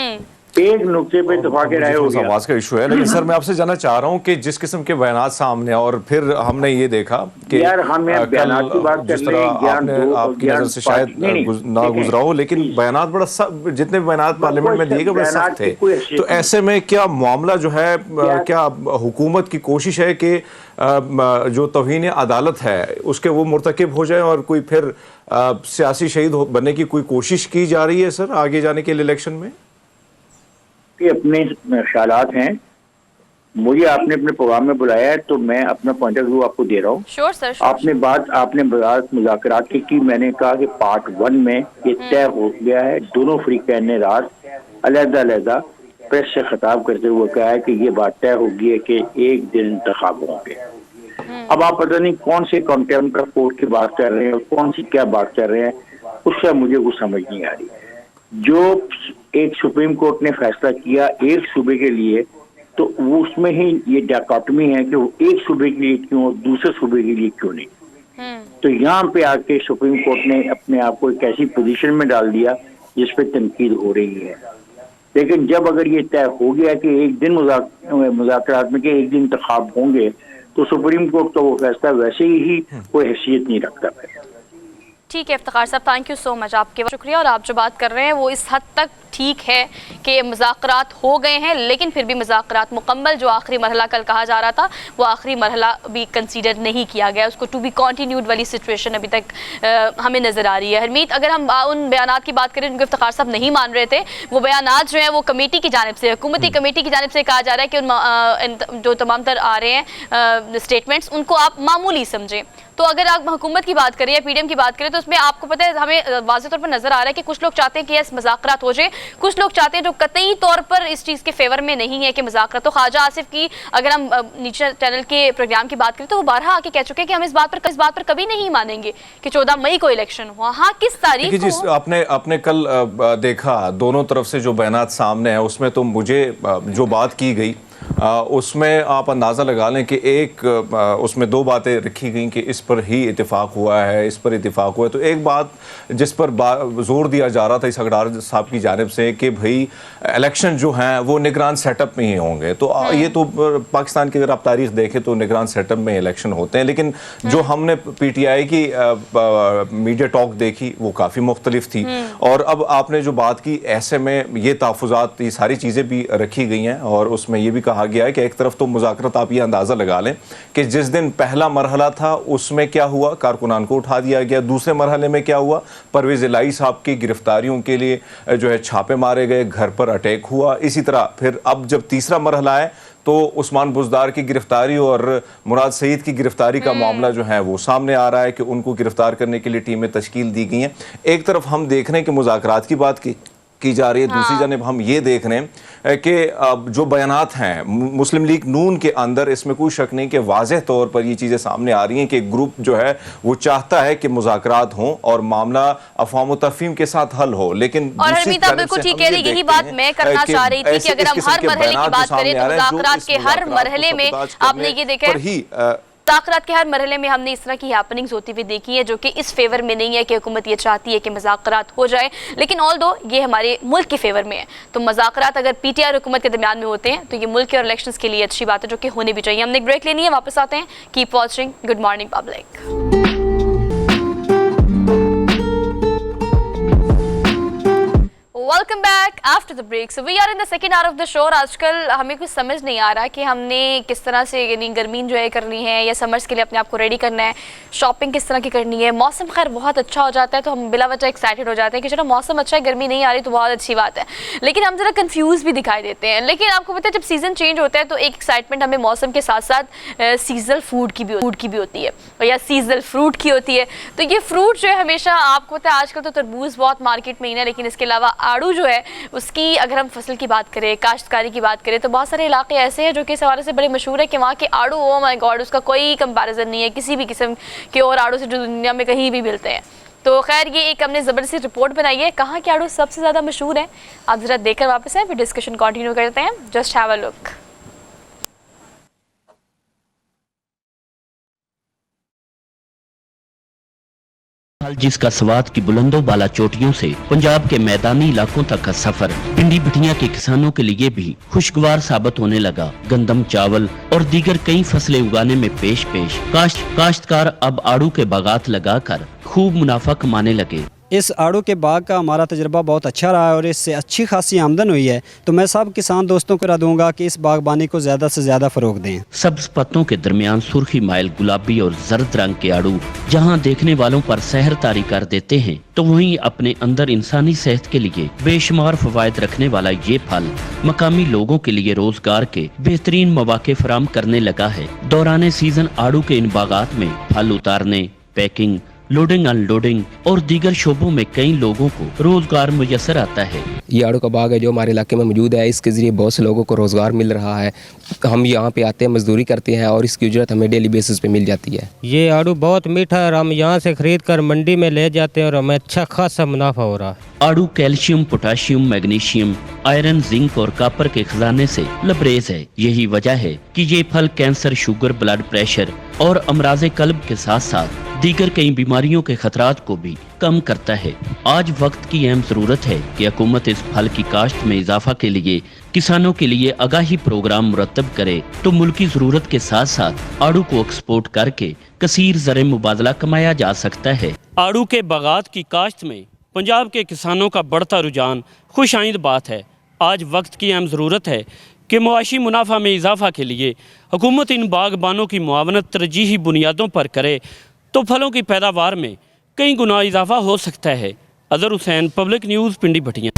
S3: एक नुक्ते पे इत्तेफाक राय हो गया।
S2: आवाज का इशू है, लेकिन सर मैं आपसे जानना चाह रहा हूँ कि जिस किस्म के बयानात सामने और फिर हमने ये देखा कि
S3: यार हमें बयानात की बात
S2: जिस तरह आपकी नजर से शायद ना गुजरा हो, लेकिन बयानात बड़ा जितने बयानात पार्लियामेंट में दिए गए बड़े सख्त थे। तो ऐसे में क्या मामला जो है, क्या हुकूमत की कोशिश है कि जो तौहीन अदालत है उसके वो मुर्तकिब हो जाए और कोई फिर सियासी शहीद बनने की कोई कोशिश की जा रही है सर आगे जाने के लिए इलेक्शन में?
S3: अपने ख्यालात हैं, मुझे आपने अपने प्रोग्राम में बुलाया है तो मैं अपना पॉइंट ऑफ व्यू आपको दे रहा हूँ। आपने बात मुज़ाकरात की, मैंने कहा कि पार्ट 1 में ये तय हो गया है। दोनों फ्री कैन ने रात अलग-अलग प्रेस से खिताब करते हुए कहा है कि ये बात तय होगी है कि एक दिन इंतखाब होंगे। अब आप पता नहीं कौन से कंटेम्प्ट कोर्ट की बात कर रहे हैं और कौन सी क्या बात कर रहे हैं, उससे मुझे कुछ समझ नहीं आ रही। जो एक सुप्रीम कोर्ट ने फैसला किया एक सूबे के लिए, तो वो उसमें ही ये डायकॉटमी है कि वो एक सूबे के लिए क्यों और दूसरे सूबे के लिए क्यों नहीं। तो यहाँ पे आके सुप्रीम कोर्ट ने अपने आप को एक ऐसी पोजीशन में डाल दिया जिस पे तनकीद हो रही है। लेकिन जब अगर ये तय हो गया कि एक दिन मुज़ाकरात में कि एक दिन इंतखाब होंगे, तो सुप्रीम कोर्ट का वो फैसला वैसे ही कोई हैसियत नहीं रखता है।
S1: ठीक है इफ्तिखार साहब, थैंक यू सो मच, आपके शुक्रिया। और आप जो बात कर रहे हैं वो इस हद तक ठीक है कि मुज़ाकरात हो गए हैं, लेकिन फिर भी मुज़ाकरात मुकम्मल जो आखिरी मरहला कल कहा जा रहा था वो आखिरी मरहला भी कंसीडर नहीं किया गया। उसको टू बी कंटिन्यूड वाली सिचुएशन अभी तक हमें नज़र आ रही है। हरमीत, अगर हम उन बयानात की बात करें उनको इफ्तिखार साहब नहीं मान रहे थे, वो बयानात जो हैं वो कमेटी की जानिब से, हुकूमती कमेटी की जानिब से कहा जा रहा है कि जो तमाम तर आ रहे हैं स्टेटमेंट्स उनको आप मामूली समझें। तो अगर आप हुकूमत की बात करें या पीडीएम की बात करें तो उसमें आपको पता है हमें वाज़ेह तौर पर नजर आ रहा है कि कुछ लोग चाहते हैं कि यस मुज़ाकरात हो जाए, कुछ लोग चाहते हैं जो कतई तौर पर इस चीज़ के फेवर में नहीं है कि मुज़ाकरात। तो ख्वाजा आसिफ की अगर हम नीचे चैनल के प्रोग्राम की बात करें तो वो बारहा आके कह चुके हैं कि हम इस बात पर कभी नहीं मानेंगे कि 14 मई को इलेक्शन हुआ। हाँ, किस तारीख को?
S2: आपने कल देखा दोनों तरफ से जो बयानात सामने है उसमें तो मुझे जो बात की गई उसमें आप अंदाज़ा लगा लें कि एक उसमें दो बातें रखी गई कि इस पर ही इत्तेफाक हुआ है, इस पर इत्तेफाक हुआ है। तो एक बात जिस पर जोर दिया जा रहा था इस हकदार साहब की जानिब से कि भाई इलेक्शन जो हैं वो निगरान सेटअप में ही होंगे। तो ये तो पाकिस्तान की अगर आप तारीख देखें तो निगरान सेटअप में इलेक्शन होते हैं, लेकिन जो हमने PTI की मीडिया टॉक देखी वो काफ़ी मुख्तलिफ थी। और अब आपने जो बात की, ऐसे में ये तहफ़्फ़ुज़ात, ये सारी चीज़ें भी रखी गई हैं और उसमें ये भी कहा गया है कि एक तरफ तो मुज़ाकरात, आप ये अंदाज़ा लगा लें कि जिस दिन पहला मरहला था उसमें क्या हुआ, कारकुनान को उठा दिया गया। दूसरे मरहले में क्या हुआ, परवेज़ इलाही साहब की गिरफ्तारियों के लिए जो है छापे मारे गए, घर पर अटैक हुआ। इसी तरह फिर अब जब तीसरा मरहला है तो उस्मान बुज़दार की गिरफ्तारी और मुराद सईद की गिरफ्तारी का मामला जो है वो सामने आ रहा है कि उनको गिरफ्तार करने के लिए टीमें तश्कील दी गई हैं। एक तरफ हम देख रहे हैं कि मुज़ाकरात की बात की जा रही है, दूसरी जानिब हम ये देख रहे हैं कि जो बयानात हैं मुस्लिम लीग नून के अंदर, इसमें कोई शक नहीं कि वाज़ेह तौर पर ये चीज़ें सामने आ रही हैं कि ग्रुप जो है वो चाहता है कि मुज़ाकरात हों और मामला अफ़वाम व तफ़हीम के साथ हल हो। लेकिन
S1: और हरमीत आप बिल्कुल ठीक कह रही, यही बात मैं करना चाह रही थी कि अगर हम हर मरहले की बात करें तो मुज़ाकरात के हर मरहले में आपने ये देखा है, मुज़ाकरात के हर मरहले में हमने इस तरह की हैपनिंग्स होती हुई देखी है जो कि इस फेवर में नहीं है कि हुकूमत ये चाहती है कि मुज़ाकरात हो जाए, लेकिन ऑल दो ये हमारे मुल्क के फेवर में है। तो मुज़ाकरात अगर PTI और हुकूमत के दरमियान में होते हैं तो ये मुल्क के और इलेक्शंस के लिए अच्छी बात है जो कि होनी भी चाहिए। हमने एक ब्रेक लेनी है, वापस आते हैं। Keep watching good morning public. Welcome back after the break. So we are in the second hour of the show. और आजकल हमें कुछ समझ नहीं आ रहा कि हमने किस तरह से यानी गर्मी इंजॉय करनी है या समर्स के लिए अपने आप को रेडी करना है, शॉपिंग किस तरह की करनी है। मौसम खैर बहुत अच्छा हो जाता है तो हम बिला वजह एक्साइटेड हो जाते हैं कि चलो मौसम अच्छा है, गर्मी नहीं आ रही तो बहुत अच्छी बात है, लेकिन हम जरा कंफ्यूज भी दिखाई देते हैं। लेकिन आपको पता है जब सीज़न चेंज होता है तो एक एक्साइटमेंट हमें मौसम के साथ साथ सीजनल फूड की भी होती है या सीजनल फ्रूट की होती है। तो ये फ्रूट जो है हमेशा, आपको पता है आजकल तो तरबूज बहुत मार्केट में ही है, लेकिन इसके अलावा आड़ू जो है उसकी अगर हम फसल की बात करें, काश्तकारी की बात करें तो बहुत सारे इलाके ऐसे हैं जो कि इस हवाले से बड़े मशहूर है कि वहाँ के आड़ू, ओ माय गॉड, उसका कोई कंपैरिजन नहीं है किसी भी किस्म के और आड़ू से जो दुनिया में कहीं भी मिलते हैं। तो खैर ये एक हमने ज़बरदस्ती रिपोर्ट बनाई है, कहाँ के आड़ू सबसे ज़्यादा मशहूर हैं। आप ज़रा देखकर वापस आए, फिर डिस्कशन कंटिन्यू करते हैं। Just have a look.
S4: जिसका स्वाद की बुलंदों बाला चोटियों से पंजाब के मैदानी इलाकों तक का सफर पिंडी बिटिया के किसानों के लिए भी खुशगवार साबित होने लगा। गंदम, चावल और दीगर कई फसलें उगाने में पेश काश्तकार अब आड़ू के बागात लगाकर खूब मुनाफा कमाने लगे।
S5: इस आड़ू के बाग का हमारा तजुर्बा बहुत अच्छा रहा है और इससे अच्छी खासी आमदन हुई है। तो मैं सब किसान दोस्तों को राय दूंगा कि इस बागबानी को ज़्यादा से ज़्यादा फ़रोग दें।
S4: सब्ज पत्तों के दरमियान सुर्खी माइल गुलाबी और जर्द रंग के आड़ू जहां देखने वालों पर सहर तारी कर देते हैं, तो वहीं अपने अंदर इंसानी सेहत के लिए बेशुमार फवायद रखने वाला ये फल मकामी लोगों के लिए रोजगार के बेहतरीन मौके फराहम करने लगा है। दौरान सीजन आड़ू के इन बागात में फल उतारने, पैकिंग, लोडिंग अनलोडिंग और दीगर शोबों में कई लोगों को रोजगार मुयसर आता है।
S6: ये आड़ू का बाग है जो हमारे इलाके में मौजूद है, इसके ज़रिए बहुत से लोगों को रोज़गार मिल रहा है। हम यहाँ पे आते हैं, मजदूरी करते हैं और इसकी उजरत हमें डेली बेसिस पे मिल जाती है।
S7: ये आड़ू बहुत मीठा है और हम यहाँ से खरीद कर मंडी में ले जाते हैं और हमें अच्छा खासा मुनाफा हो रहा है।
S4: आड़ू calcium, potassium, magnesium, iron, zinc और कॉपर के खजाने से लबरेज है। यही वजह है कि ये फल कैंसर, शुगर, ब्लड प्रेशर और अमराज कल्ब के साथ साथ दीगर कई बीमारियों के खतरात को भी कम करता है। आज वक्त की अहम जरूरत है कि हुकूमत इस फल की काश्त में इजाफा के लिए किसानों के लिए आगाही प्रोग्राम मुरतब करे तो मुल्की जरूरत के साथ साथ आड़ू को एक्सपोर्ट करके कसीर ज़र मुबादला कमाया जा सकता है।
S8: आड़ू के बागात की काश्त में पंजाब के किसानों का बढ़ता रुझान खुशाइंद बात है। आज वक्त की अहम ज़रूरत है कि मुआशी मुनाफा में इजाफा के लिए हुकूमत इन बागबानों की मुआवनत तरजीही बुनियादों पर करे तो फलों की पैदावार में कई गुना इजाफा हो सकता है। अजहर हुसैन, पब्लिक न्यूज़, पिंडी भटिया।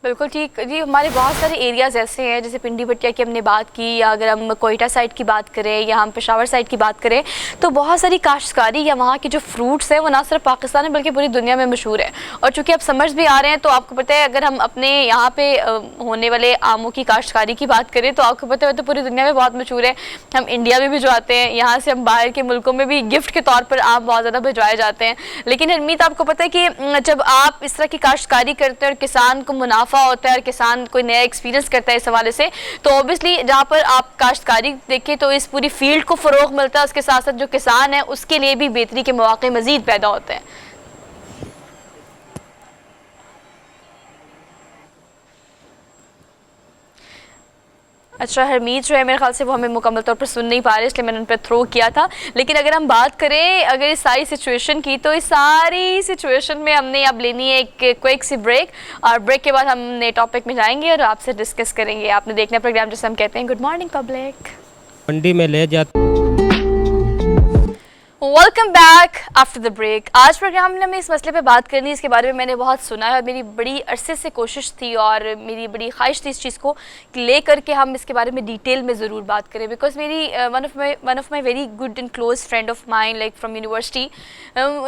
S1: बिल्कुल ठीक जी। हमारे बहुत सारे एरियाज़ ऐसे हैं, जैसे पिंडी भटिया की हमने बात की, या अगर हम कोयटा साइड की बात करें या हम पेशावर साइड की बात करें तो बहुत सारी काश्तकारी या वहाँ के जो फ्रूट्स हैं वो ना सिर्फ पाकिस्तान में बल्कि पूरी दुनिया में मशहूर है। और चूँकि अब समर्स भी आ रहे हैं तो आपको पता है अगर हम अपने यहाँ पे होने वाले आमों की काश्तकारी की बात करें तो आपको पता है तो पूरी दुनिया में बहुत मशहूर है। हम इंडिया में भी जो आते हैं, यहाँ से हम बाहर के मुल्कों में भी गिफ्ट के तौर पर आम बहुत ज़्यादा भिजवाए जाते हैं। लेकिन हरमीत आपको पता है कि जब आप इस तरह की काश्तकारी करते हैं और किसान को मुनाफा मुनाफा होता है और किसान कोई नया एक्सपीरियंस करता है इस हवाले से, तो ऑब्वियसली जहाँ पर आप काश्तकारी देखें तो इस पूरी फील्ड को फ़रोग मिलता है, उसके साथ साथ जो किसान है उसके लिए भी बेहतरी के मौके मज़ीद पैदा होते हैं। अच्छा, हरमीत जो है मेरे ख्याल से वो हमें मुकम्मल तौर पर सुन नहीं पा रहे, इसलिए मैंने उन पर थ्रो किया था। लेकिन अगर हम बात करें अगर इस सारी सिचुएशन की, तो इस सारी सिचुएशन में हमने अब लेनी है एक क्विक सी ब्रेक, और ब्रेक के बाद हम नए टॉपिक में जाएंगे और आपसे डिस्कस करेंगे। आपने देखना प्रोग्राम जिसे हम कहते हैं गुड मॉर्निंग पब्लिक।
S7: मंडी में ले जाते
S1: welcome back after the break. आज प्रोग्राम में हमें इस मसले पे बात करनी है, इसके बारे में मैंने बहुत सुना है और मेरी बड़ी अरसे से कोशिश थी और मेरी बड़ी ख्वाहिश थी इस चीज़ को ले करके हम इसके बारे में डिटेल में ज़रूर बात करें। बिकॉज मेरी one of my very good and close friend of mine like from university,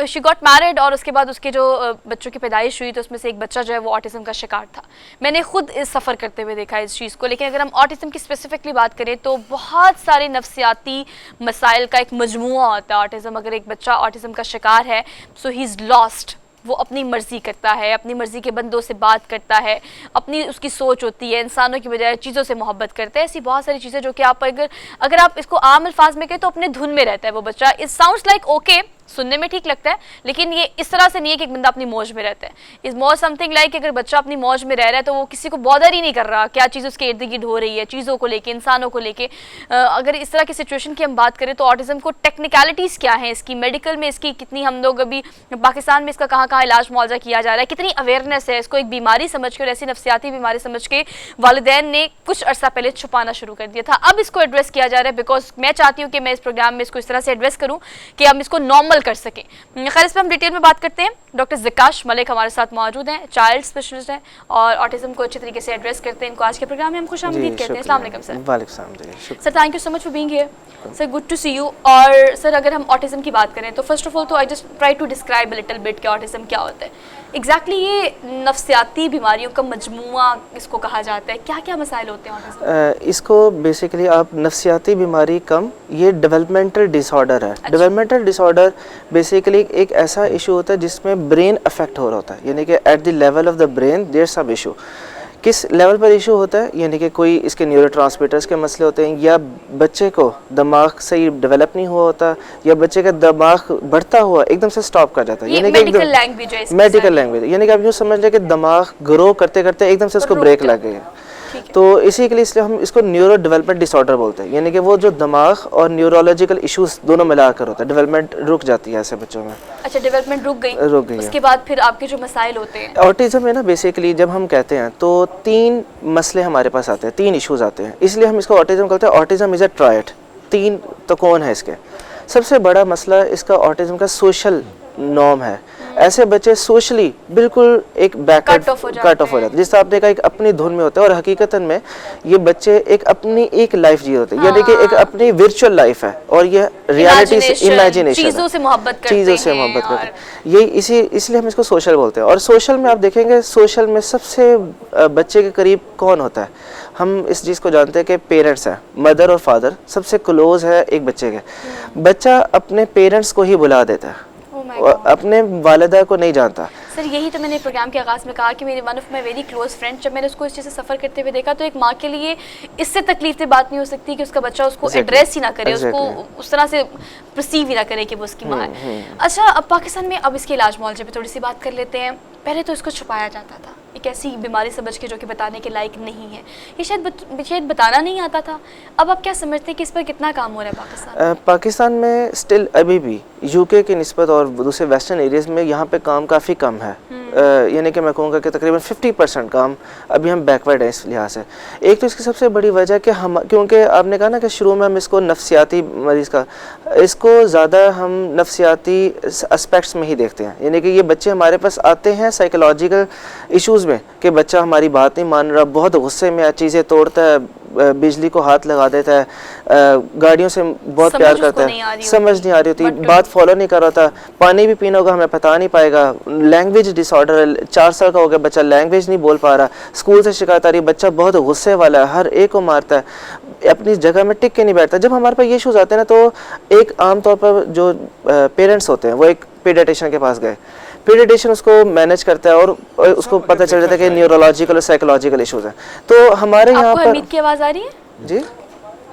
S1: she got married और उसके बाद उसके जो बच्चों की पैदाइश हुई तो उसमें से एक बच्चा जो है वो ऑटिज़म का शिकार था। मैंने खुद इस सफ़र करते हुए देखा इस चीज़ को। लेकिन अगर हम ऑटिज़म की स्पेसिफिकली बात करें तो बहुत सारे नफ्सियाती मसाइल का एक मजमुआ होता है ऑटिज़म। अगर एक बच्चा ऑटिज़म का शिकार है सो ही इज़ लॉस्ट, वो अपनी मर्ज़ी करता है, अपनी मर्ज़ी के बंदों से बात करता है, अपनी उसकी सोच होती है, इंसानों की बजाय चीज़ों से मोहब्बत करता है। ऐसी बहुत सारी चीज़ें जो कि आप अगर आप इसको आम अल्फाज में कहें तो अपने धुन में रहता है वो बच्चा। इट साउंड्स लाइक ओके, सुनने में ठीक लगता है, लेकिन ये इस तरह से नहीं है कि एक बंदा अपनी मौज में रहता है। इस मौज समथिंग लाइक अगर बच्चा अपनी मौज में रह रहा है तो वो किसी को बॉदर ही नहीं कर रहा क्या चीज़ उसके इर्द गिर्द हो रही है, चीज़ों को लेके, इंसानों को लेके। अगर इस तरह की सिचुएशन की हम बात करें तो ऑटिज़म को टेक्निकलिटीज़ क्या हैं इसकी, मेडिकल में इसकी कितनी, हम लोग अभी पाकिस्तान में इसका कहाँ कहाँ इलाज मुआवजा किया जा रहा है, कितनी अवेयरनेस है, इसको एक बीमारी समझ के और ऐसी नफ्सियाती बीमारी समझ के वालिदैन ने कुछ अर्सा पहले छुपाना शुरू कर दिया था। अब इसको एड्रेस किया जा रहा है बिकॉज मैं चाहती हूँ कि मैं इस प्रोग्राम में इसको इस तरह से एड्रेस करूँ कि हम इसको नॉर्मल कर सकें। खैर, इस पर हम डिटेल में बात करते हैं। डॉक्टर ज़िकाश मलिक हमारे साथ मौजूद हैं, चाइल्ड स्पेशलिस्ट हैं और ऑटिज़म को अच्छे तरीके से एड्रेस करते हैं। इनको आज के प्रोग्राम में हम खुशामदीद कहते हैं। अस्सलाम वालेकुम सर।
S9: वालेकुम
S1: sir, thank you so much for being here sir, good to see you. और सर, अगर हम ऑटिज़म की बात करें तो फर्स्ट ऑफ ऑल तो I just try to describe a little bit कि ऑटिज़म क्या होता है एग्जैक्टली। ये नफ्सियाती बीमारियों का मजमुआ इसको कहा जाता है, क्या क्या मसाइल होते हैं ऑटिज़म?
S9: इसको बेसिकली आप नफ्सियाती बीमारी कम, ये डेवलपमेंटल डिसऑर्डर है। डेवलपमेंटल डिसऑर्डर बेसिकली एक ऐसा इशू होता है जिसमें ब्रेन अफेक्ट हो रहा होता है, यानी कि at the level of the brain there some issue. किस लेवल पर इशू होता है, यानी कि कोई इसके न्यूरोट्रांसमीटर्स के मसले होते हैं, या बच्चे को दिमाग सही डेवलप नहीं हुआ होता, या बच्चे का दिमाग बढ़ता हुआ एकदम से स्टॉप कर जाता है। यानी कि
S1: मेडिकल लैंग्वेज
S9: यानी कि आप यूँ समझ लें कि दिमाग ग्रो करते करते एकदम से उसको ब्रेक लग गई है। तो इसी के लिए इसलिए हम इसको न्यूरो डेवलपमेंट डिसऑर्डर बोलते हैं, यानी कि वो जो दिमाग और न्यूरोलॉजिकल इश्यूज दोनों मिलाकर होता है, डेवलपमेंट रुक जाती है ऐसे बच्चों में।
S1: अच्छा, डेवलपमेंट रुक गई उसके बाद फिर आपके जो मसाइल होते हैं
S9: ऑटिज्म में ना, बेसिकली जब हम कहते हैं तो 3 मसले हमारे पास आते हैं, 3 इश्यूज आते हैं, इसलिए हम इसको ऑटिज्म कहते हैं। ऑटिज्म इज़ अ ट्रायड, 3 तो कौन है इसके। सबसे बड़ा मसला इसका ऑटिज्म का सोशल नॉर्म है। ऐसे बच्चे सोशली बिल्कुल एक बैकवर्ड कट ऑफ हो जाते हैं, जिससे आपने कहा एक अपनी धुन में होता है, और हकीकतन में ये बच्चे एक अपनी एक लाइफ जी होते हैं, यानी कि एक अपनी वर्चुअल लाइफ है और ये रियलिटी से इमेजिनेशन,
S1: चीज़ों से मोहब्बत करते हैं।
S9: ये इसलिए हम इसको सोशल बोलते हैं। और सोशल में आप देखेंगे, सोशल में सबसे बच्चे के करीब कौन होता है, हम इस चीज़ को जानते हैं कि पेरेंट्स हैं, मदर और फादर सबसे क्लोज है एक बच्चे के। बच्चा अपने पेरेंट्स को ही बुला देता है, अपने वालिदा को नहीं जानता।
S1: सर, यही तो मैंने प्रोग्राम के आगाज़ में कहा कि मेरी one of my very close friend, जब मैंने उसको इस चीज़ से सफ़र करते हुए देखा तो एक माँ के लिए इससे तकलीफ से बात नहीं हो सकती कि उसका बच्चा उसको एड्रेस ही ना करे, उसको उस तरह से परसीव ही ना करे कि वो उसकी माँ है। अच्छा, अब पाकिस्तान में अब इसके इलाज मुआवजे पे थोड़ी सी बात कर लेते हैं। पहले तो इसको छुपाया जाता था, एक ऐसी बीमारी समझ के जो कि बताने के लायक नहीं है, ये शायद बताना नहीं आता था। अब आप क्या समझते हैं कि इस पर कितना काम हो रहा है पाकिस्तान?
S9: पाकिस्तान में स्टिल अभी भी यूके की निस्बत और दूसरे वेस्टर्न एरियाज़ में यहाँ पे काम काफ़ी कम है। यानी कि मैं कहूँगा कि तकरीबन 50% काम अभी हम बैकवर्ड है इस लिहाज से। एक तो इसकी सबसे बड़ी वजह कि हम, क्योंकि आपने कहा ना कि शुरू में हम इसको नफ्सियाती मरीज़ का, इसको ज़्यादा हम नफ्सियाती एस्पेक्ट्स में ही देखते हैं, यानी कि ये बच्चे हमारे पास आते हैं साइकोलॉजिकल इश्यूज़ में कि बच्चा हमारी बात नहीं मान रहा, बहुत गुस्से में चीज़ें तोड़ता है, बिजली को हाथ लगा देता है, गाड़ियों से बहुत प्यार करता है, समझ नहीं आ रही होती, बात फॉलो नहीं कर रहा था, पानी भी पीना होगा हमें पता नहीं पाएगा, लैंग्वेज डिसऑर्डर, 4 साल का हो गया बच्चा लैंग्वेज नहीं बोल पा रहा, स्कूल से शिकायत आ रही, बच्चा बहुत गुस्से वाला है, हर एक को मारता है, अपनी जगह में टिक के नहीं बैठता। जब हमारे पास ये इश्यूज आते हैं ना, तो एक आम तौर पर जो पेरेंट्स होते हैं वो एक पीडियाट्रिशियन के पास गए, पीडियाट्रिशियन उसको मैनेज करता है और उसको पता चल जाता है कि न्यूरोलॉजिकल और साइकोलॉजिकल इश्यूज हैं। तो हमारे यहाँ
S1: आपको
S9: पर
S1: हरमीत की आवाज़ आ रही है
S9: जी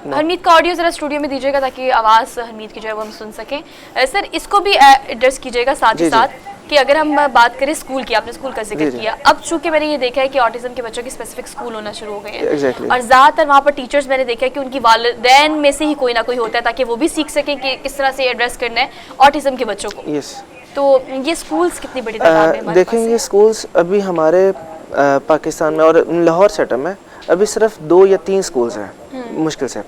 S1: हरमीत का ऑडियो जरा स्टूडियो में दीजिएगा ताकि आवाज़ हरमीत की जो है वो हम सुन सकें। सर इसको भी एड्रेस कीजिएगा साथ ही साथ कि अगर हम बात करें स्कूल की, आपने स्कूल का जिक्र किया, अब चूंकि मैंने ये देखा है कि ऑटिज्म के बच्चों के स्पेसिफिक स्कूल होना शुरू हो गए हैं और ज़्यादातर वहाँ पर टीचर्स मैंने देखा है कि उनकी वालिदैन में से ही कोई ना कोई होता है ताकि वो भी सीख सकें कि किस तरह से एड्रेस करना है ऑटिज्म के बच्चों को। तो ये स्कूल्स कितनी बड़ी तादाद में
S9: देखें, ये स्कूल्स अभी हमारे पाकिस्तान में और लाहौर सेटअप में अभी सिर्फ 2 या 3 स्कूल्स हैं मुश्किल से,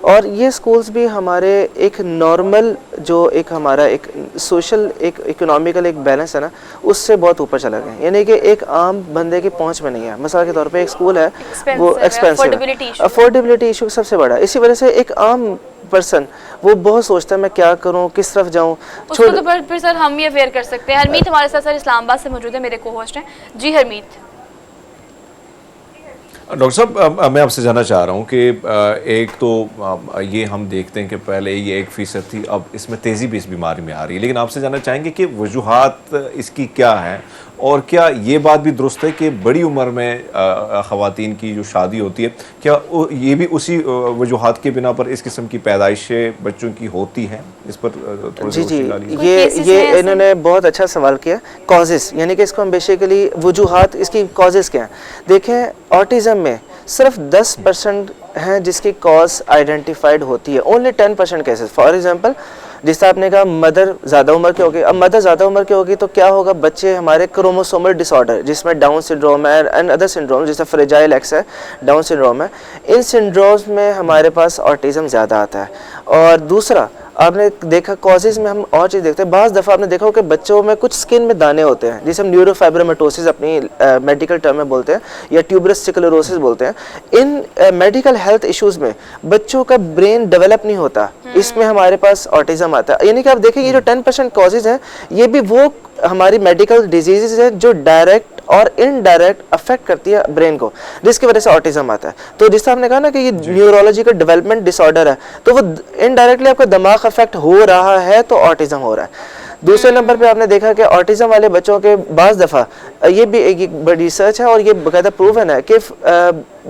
S9: और ये स्कूल्स भी हमारे एक नॉर्मल जो एक हमारा एक सोशल एक इकोनॉमिकल एक बैलेंस है ना, उससे बहुत ऊपर चला गया। यानी कि एक आम बंदे की पहुंच में नहीं है। मिसाल के तौर पे एक स्कूल है वो एक्सपेंसिव है, अफोर्डेबिलिटी इशू सबसे बड़ा। इसी वजह से एक आम पर्सन वो बहुत सोचता है मैं क्या करूं, किस तरफ जाऊं।
S1: उसको तो फिर सर हम ये अवेयर कर सकते हैं। हरमीत हमारे साथ सर इस्लामाबाद से मौजूद है, मेरे को होस्ट हैं। जी हरमीत।
S2: डॉक्टर साहब, मैं आपसे जानना चाह रहा हूँ कि एक तो ये हम देखते हैं कि पहले ये 1% थी, अब इसमें तेज़ी भी इस बीमारी में आ रही है, लेकिन आपसे जानना चाहेंगे कि वजूहात इसकी क्या हैं और क्या ये बात भी दुरुस्त है कि बड़ी उम्र में ख़वातीन की जो शादी होती है, क्या ये भी उसी वजूहात के बिना पर इस किस्म की पैदाइशें बच्चों की होती हैं? इस पर
S9: जी ये इन्होंने बहुत अच्छा सवाल किया। कॉजेज़ यानी कि इसको हम बेसिकली वजूहात, इसकी कॉजेज़ क्या हैं। देखें, ऑटिज़म में सिर्फ 10% हैं जिसकी कॉज आइडेंटिफाइड होती है, ओनली 10% केसेस। फॉर एग्जांपल, जिस तरह आपने कहा मदर ज़्यादा उम्र की होगी, अब मदर ज़्यादा उम्र की होगी तो क्या होगा, बच्चे हमारे क्रोमोसोमल डिसऑर्डर जिसमें डाउन सिंड्रोम है एंड अदर सिंड्रोम जैसे फ्रेजाइल एक्स है, डाउन सिंड्रोम है, इन सिंड्रोम्स में हमारे पास ऑटिज़म ज़्यादा आता है। और दूसरा आपने देखा कॉजेज़ में हम और चीज़ देखते हैं, बाज़ दफ़ा आपने देखा हो कि बच्चों में कुछ स्किन में दाने होते हैं जिसे हम न्यूरोफाइब्रोमेटोसिस अपनी मेडिकल टर्म में बोलते हैं या ट्यूबरस स्क्लेरोसिस बोलते हैं। इन मेडिकल हेल्थ इश्यूज़ में बच्चों का ब्रेन डेवलप नहीं होता, इसमें हमारे पास ऑटिज़म आता है। यानी कि आप देखें ये जो 10% कॉजेज़ हैं ये भी वो हमारी मेडिकल डिजीज़ है जो डायरेक्ट और इनडायरेक्ट अफेक्ट करती है ब्रेन को, जिसकी वजह से ऑटिज़म आता है। तो जिस आपने कहा ना कि ये न्यूरोलॉजिकल डेवलपमेंट डिसऑर्डर है, तो वो इनडायरेक्टली आपका दिमाग अफेक्ट हो रहा है तो ऑटिज़म हो रहा है। दूसरे नंबर पे आपने देखा कि ऑटिज़म वाले बच्चों के बाज़ दफ़ा ये भी एक बड़ी रिसर्च है और ये बाकायदा प्रूवन है कि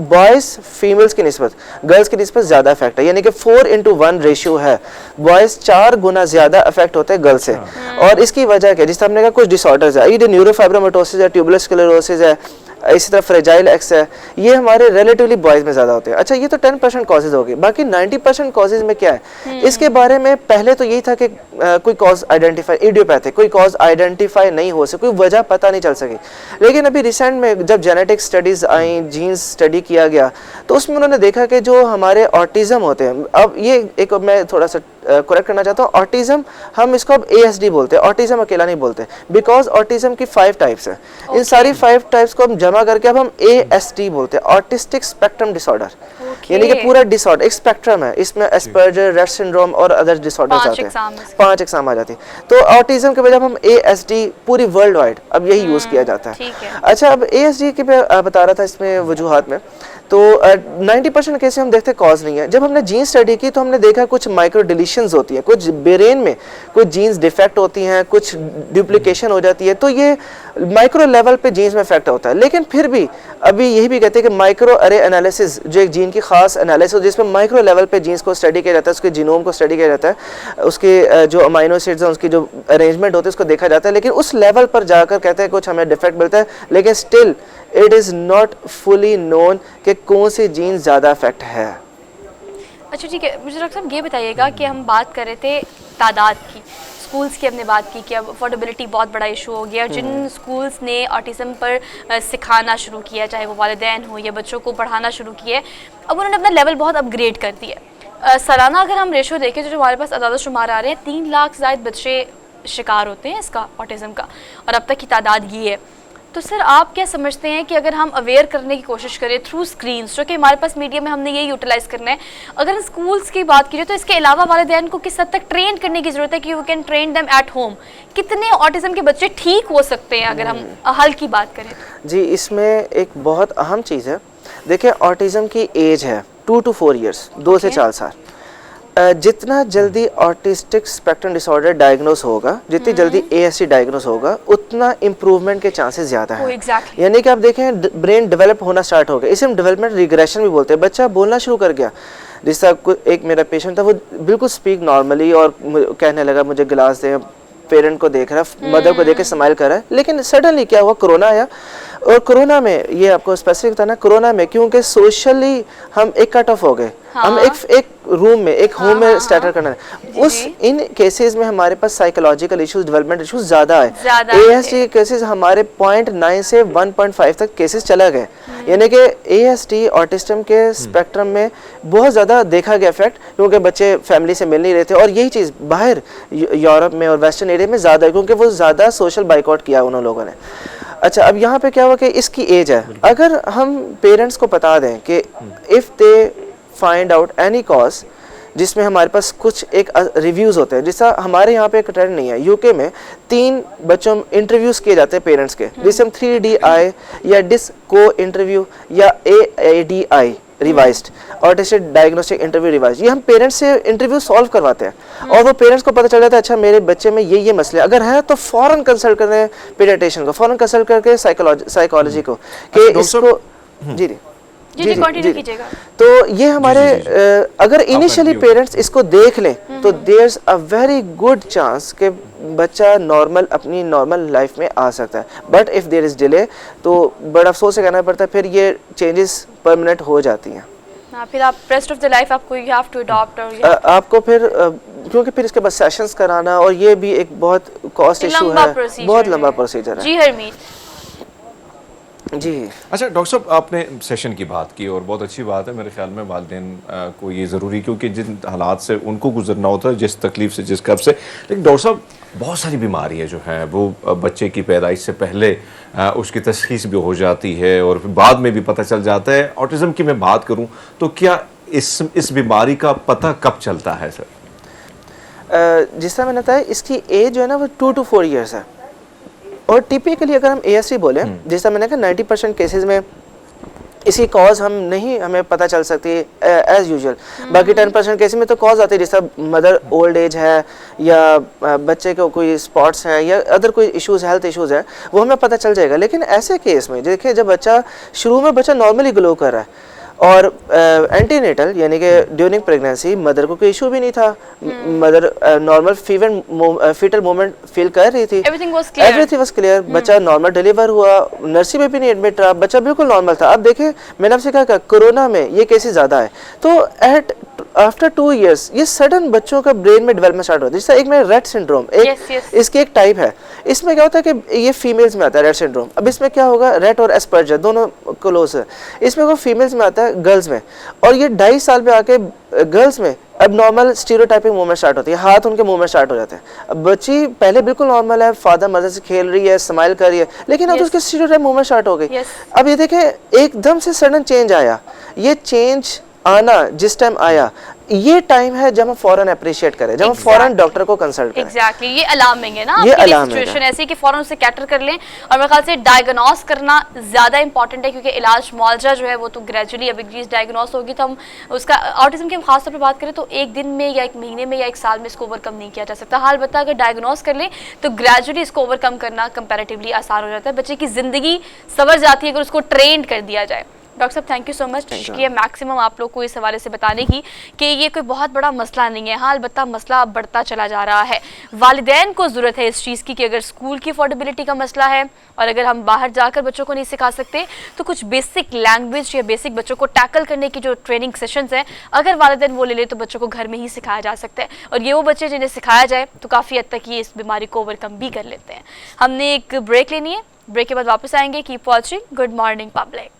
S9: बॉयज़ फीमेल्स की निस्बत गर्ल्स की निस्बत ज़्यादा इफेक्ट है, यानी कि 4:1 रेशियो है। बॉयज़ 4 गुना ज़्यादा इफेक्ट होते हैं गर्ल्स से। और इसकी वजह क्या है, जिस हमने कहा कुछ डिसऑर्डर्स है, ये न्यूरोफाइब्रोमेटोसिस है, ट्यूबुलर स्क्लेरोसिस है, इसी तरह फ्रेजाइल एक्स है, ये हमारे रिलेटिवली बॉयज़ में ज़्यादा होते हैं। अच्छा, ये तो 10% कॉजेज़ हो गए, बाकी 90% कॉजेज़ में क्या है, इसके बारे में पहले तो यही था कि कोई कॉज आइडेंटिफाई, इडियोपैथिक कोई कॉज आइडेंटिफाई नहीं हो सकी, कोई वजह पता नहीं चल सकी। लेकिन अभी रिसेंट में जब जेनेटिक स्टडीज़ आई, जीन्स स्टडी किया गया, तो उसमें उन्होंने देखा कि जो हमारे ऑटिज़म होते हैं, अब ये एक मैं थोड़ा सा करेक्ट करना चाहता हूँ, ऑटिज़म हम इसको अब ASD बोलते हैं, ऑटिज़म अकेला नहीं बोलते, बिकॉज ऑटिज़म की 5 टाइप्स हैं। इन सारी 5 टाइप्स को हम जमा करके अब हम ASD बोलते हैं, ऑटिस्टिक स्पेक्ट्रम डिसऑर्डर। यानी कि पूरा डिसऑर्डर एक स्पेक्ट्रम है, इसमें एस्पर्जर, रेट सिंड्रोम और अदर डिसऑर्डर्स आते हैं, 5 एग्जाम आ जाती है। तो ऑटिज़म के बजाय हम ASD पूरी वर्ल्ड वाइड अब यही यूज़ किया जाता है। अच्छा, अब ASD के बता रहा था इसमें वजूहात में, तो 90% केस हम देखते कॉज नहीं है। जब हमने जीन स्टडी की तो हमने देखा कुछ माइक्रो डिलीशंस होती है, कुछ ब्रेन में कुछ जीन्स डिफेक्ट होती हैं, कुछ डुप्लीकेशन हो जाती है, तो ये माइक्रो लेवल पे जीन्स में इफेक्ट होता है। लेकिन फिर भी अभी यही भी कहते हैं कि माइक्रो अरे एनालिसिस जो एक जीन की खास एनालिसिस जिसमें माइक्रो लेवल पे जीन्स को स्टडी किया जाता है, उसके जीनोम को स्टडी किया जाता है, उसके जो अमाइनो एसिड्स हैं उसकी जो अरेंजमेंट होती है उसको देखा जाता है। लेकिन उस लेवल पर जाकर कहते हैं कुछ हमें डिफेक्ट मिलता है, लेकिन still it is not fully known कि कौन सी जीन ज़्यादा इफेक्ट है।
S1: अच्छा ठीक है, मुझे डॉक्टर साहब ये बताइएगा कि हम बात कर रहे थे तादाद की, स्कूल्स की हमने बात की कि अब अफोर्डेबिलिटी बहुत बड़ा इशू हो गया और जिन स्कूल्स ने ऑटिज़म पर सिखाना शुरू किया, चाहे वो वालिदैन हो या बच्चों को पढ़ाना शुरू किया, अब उन्होंने अपना लेवल बहुत अपग्रेड कर दिया। सालाना अगर हम रेशो देखें तो जो हमारे पास अदाद शुमार आ रहे हैं, 3 लाख से ज़ायद बच्चे शिकार होते हैं इसका, ऑटिज़म का, और अब तक की तादाद ये है। तो सर आप क्या समझते हैं कि अगर हम अवेयर करने की कोशिश करें थ्रू स्क्रीन्स, जो कि हमारे पास मीडिया में हमने ये यूटिलाइज़ करना है, अगर स्कूल्स की बात की जाए तो इसके अलावा वालिदैन को किस हद तक ट्रेन करने की ज़रूरत है कि you can train them at home? कितने ऑटिज़म के बच्चे ठीक हो सकते हैं अगर हम हल की बात करें?
S9: जी, इसमें एक बहुत अहम चीज़ है। देखिए, ऑटिज़म की एज है 2 to 4 ईयर्स, 2 से 4 साल। जितना जल्दी ऑटिस्टिक स्पेक्ट्रम डिसऑर्डर डायग्नोस होगा, जितनी जल्दी ASD डायग्नोस होगा, उतना इम्प्रूवमेंट के चांसेस ज़्यादा हैं।
S1: exactly.
S9: यानी कि आप देखें ब्रेन डेवलप होना स्टार्ट हो गया, इसे हम डेवलपमेंट रिग्रेशन भी बोलते हैं। बच्चा बोलना शुरू कर गया, जिस तरह एक मेरा पेशेंट था, वो बिल्कुल स्पीक नॉर्मली और कहने लगा मुझे गिलास दें, पेरेंट को देख रहा है, मदर को देख के स्माइल कर रहा है। लेकिन सडनली क्या हुआ, कोरोना आया, और कोरोना में ये आपको स्पेसिफिक बताना, कोरोना में क्योंकि सोशली हम एक कट ऑफ हो गए, हम एक रूम में, एक होम में स्टार्टर करना है, उस इन केसेस में हमारे पास साइकोलॉजिकल इश्यूज, डेवलपमेंट इश्यूज ज़्यादा है। ASD के केसेस हमारे 0.9 से 1.5 तक केसेस चला गए। यानी कि ASD ऑटिज्म के स्पेक्ट्रम में बहुत ज़्यादा देखा गया इफेक्ट, क्योंकि बच्चे फैमिली से मिल नहीं रहे थे, और यही चीज़ बाहर यूरोप में और वेस्टर्न एरिया में ज़्यादा है, क्योंकि वो ज़्यादा सोशल बाइकआउट किया उन लोगों ने। अच्छा, अब यहाँ पे क्या हुआ कि इसकी एज है, अगर हम पेरेंट्स को बता दें कि if they find out any cause, जिसमें हमारे पास कुछ एक रिव्यूज़ होते हैं, जैसा हमारे यहाँ पे एक ट्रेंड नहीं है, यूके में 3 बच्चों इंटरव्यूज़ किए जाते हैं पेरेंट्स के, जिसे हम 3DI या डिस्को इंटरव्यू या AADI revised, autistic diagnostic interview revised, ये हम पेरेंट्स से इंटरव्यू सॉल्व करवाते हैं, और वो पेरेंट्स को पता चल जाता है अच्छा मेरे बच्चे में ये मसले, अगर है तो फ़ौरन कंसल्ट करें पीडियाट्रिशियन को, फ़ौरन कंसल्ट करके साइकोलॉजी को कि इसको जी
S1: कंटिन्यू कीजिएगा।
S9: तो ये हमारे अगर इनिशियली पेरेंट्स इसको देख लें तो there is a very good chance कि बच्चा नॉर्मल अपनी नॉर्मल लाइफ में आ सकता है। But if there is delay तो बड़ा अफसोस से कहना पड़ता है, फिर ये चेंजेस परमानेंट हो जाती हैं।
S1: फिर आप रेस्ट ऑफ द लाइफ आपको यू हैव टू अडॉप्ट, और
S9: आपको फिर क्योंकि फिर इसके बाद सेशंस कराना, और ये भी एक बहुत कॉस्ट इशू है, बहुत लंबा प्रोसीजर है।
S1: जी हरमीत
S9: जी।
S2: अच्छा डॉक्टर साहब, आपने सेशन की बात की और बहुत अच्छी बात है। मेरे ख्याल में वालिदैन को ये ज़रूरी, क्योंकि जिन हालात से उनको गुजरना होता है, जिस तकलीफ से, जिस कब से, लेकिन डॉक्टर साहब बहुत सारी बीमारियाँ जो हैं वो बच्चे की पैदाइश से पहले उसकी तशख़ीस भी हो जाती है और फिर बाद में भी पता चल जाता है। ऑटिज़म की मैं बात करूँ तो क्या इस बीमारी का पता कब चलता है सर?
S9: जिस तरह मैंने बताया, इसकी एज जो है ना वो 2 to 4 ईयर्स है, और टिपिकली अगर हम ASD बोले, जैसा मैंने कहा 90% केसेस में इसकी कॉज हमें पता चल सकती है एज यूजुअल। बाकी 10% केसेस में तो कॉज आती है, जैसा मदर ओल्ड एज है या बच्चे को कोई स्पॉट्स हैं या अदर कोई इश्यूज़, हेल्थ इश्यूज़ है, वो हमें पता चल जाएगा। लेकिन ऐसे केस में देखिए, जब बच्चा शुरू में बच्चा नॉर्मली ग्लो कर रहा है और एंटीनेटल यानी कि ड्यूरिंग प्रेगनेंसी मदर को कोई इशू भी नहीं था, mother normal fetal movement feel कर रही थी, एवरीथिंग वाज क्लियर, बच्चा नॉर्मल डिलीवर हुआ, नर्सरी में भी नहीं एडमिट रहा, बच्चा बिल्कुल नॉर्मल था। अब देखें, मैंने आपसे कहा कोरोना में ये केसेस ज़्यादा है, तो आफ्टर 2 ईयर्स ये सडन बच्चों का ब्रेन में डेवलपमेंट स्टार्ट होता है। जैसे एक में रेट सिंड्रोम, इसकी एक टाइप है, इसमें क्या होता है कि ये फीमेल्स में आता है रेट सिंड्रोम। अब इसमें क्या होगा, रेट और एस्पर्जर दोनों क्लोज है, इसमें वो फीमेल्स में आता है, गर्ल्स में, और ये 2.5 साल में आके गर्ल्स में अब नॉर्मल स्टीरियोटाइपिंग मूवमेंट स्टार्ट होती है, हाथ उनके मूवमेंट स्टार्ट हो जाते हैं। अब बच्ची पहले बिल्कुल नॉर्मल है, फादर मदर से खेल रही है, स्माइल कर रही है, लेकिन अब उसके स्टीरियोटाइप मूवमेंट स्टार्ट हो गई। अब ये देखें, एकदम से सडन चेंज आया, ये चेंज आना जिस टाइम आया, ये टाइम है जब हम फौरन अप्रिशिएट करें, जब हम फौरन डॉक्टर को कंसल्ट करें।
S1: एग्जैक्टली, ये अलार्मिंग है ना,
S9: ये
S1: आपकी सिचुएशन ऐसी कि फौरन उसे कैटर कर लें, और मेरे ख्याल से डायग्नोस करना ज़्यादा इंपॉर्टेंट है, क्योंकि इलाज मुआवजा जो है वो तो ग्रेजुअली, अब एक चीज़ डायग्नोस होगी तो हम उसका, ऑटिज्म की हम खासतौर पर बात करें तो एक दिन में या एक महीने में या एक साल में इसको ओवरकम नहीं किया जा सकता। हाल बता, अगर डायग्नोस कर लें तो ग्रेजुअली इसको ओवरकम करना कंपैरेटिवली आसान हो जाता है, बच्चे की ज़िंदगी संवर जाती है अगर उसको ट्रेंड कर दिया जाए। डॉक्टर साहब, थैंक यू सो मच कि मैक्सिमम आप लोग को इस हवाले से बताने की कि ये कोई बहुत बड़ा मसला नहीं है, हाल बता मसला अब बढ़ता चला जा रहा है। वालिदैन को ज़रूरत है इस चीज़ की कि अगर स्कूल की अफोर्डेबिलिटी का मसला है और अगर हम बाहर जाकर बच्चों को नहीं सिखा सकते तो कुछ बेसिक लैंग्वेज या बेसिक बच्चों को टैकल करने की जो ट्रेनिंग सेशंस हैं, अगर वालिदैन वो ले ले तो बच्चों को घर में ही सिखाया जा सकता है, और ये वो बच्चे जिन्हें सिखाया जाए तो काफ़ी हद तक ये इस बीमारी को ओवरकम भी कर लेते हैं। हमने एक ब्रेक लेनी है, ब्रेक के बाद वापस आएंगे। Keep watching good morning public.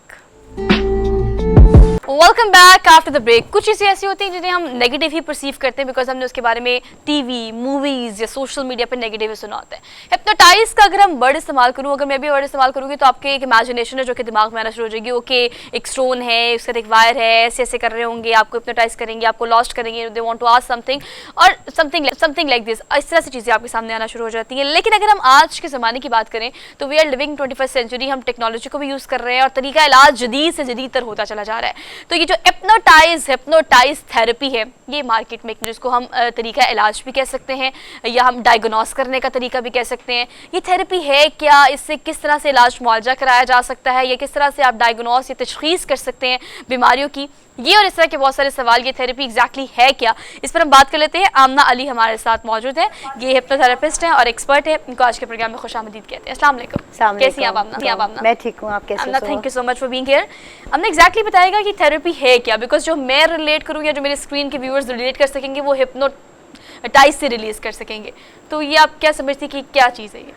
S1: Welcome back after the break. कुछ चीज़ें ऐसी होती हैं जिन्हें हम नेगेटिव ही परसीव करते हैं बिकॉज हमने उसके बारे में टीवी, मूवीज़ या सोशल मीडिया पर नेगेटिव ही सुना होता है। हिप्नोटाइज का अगर हम वर्ड इस्तेमाल करूँ, अगर मैं भी वर्ड इस्तेमाल करूँगी तो आपके एक इमेजिनेशन है जो कि दिमाग में आना शुरू हो जाएगी। ओके, एक स्टोन है, उसका एक वायर है, ऐसे ऐसे कर रहे होंगे, आपको हिप्नोटाइज करेंगे, आपको लॉस्ट करेंगे, they want to ask something और समथिंग लाइक दिस। इस तरह से चीज़ें आपके सामने आना शुरू हो जाती हैं। लेकिन अगर हम आज के ज़माने की बात करें तो we are living 21st century, हम टेक्नोलॉजी को भी यूज़ कर रहे हैं और तरीका इलाज जदीद से जदीद तर होता चला जा रहा है। तो ये जो हिप्नोटाइज थेरेपी है, ये मार्केट में, जिसको हम तरीका इलाज भी कह सकते हैं या हम डायग्नोस करने का तरीका भी कह सकते हैं, ये थेरेपी है क्या? इससे किस तरह से इलाज मुआवजा कराया जा सकता है या किस तरह से आप डायग्नोस या तशखीस कर सकते हैं बीमारियों की? ये और इस तरह के बहुत सारे सवाल, ये थेरेपी एग्जैक्टली है क्या, इस पर हम बात कर लेते हैं। आमना अली हमारे साथ मौजूद है, ये हिप्नोथेरेपिस्ट हैं और एक्सपर्ट है। इनको आज के प्रोग्राम में खुशामदीद कहते हैं। अस्सलाम वालेकुम, कैसी हैं आप आमना?
S10: मैं ठीक हूँ, आप कैसे
S1: Amna? Thank you so much for being here. हमने एग्जैक्टली बताएगा कि थेरेपी है क्या, बिकॉज जो मैं रिलेट करूँ या जो मेरे स्क्रीन के व्यूअर्स रिलेट कर सकेंगे वो हिप्नोटाइज से रिलीज कर सकेंगे। तो ये आप क्या समझती कि क्या चीज़ है ये?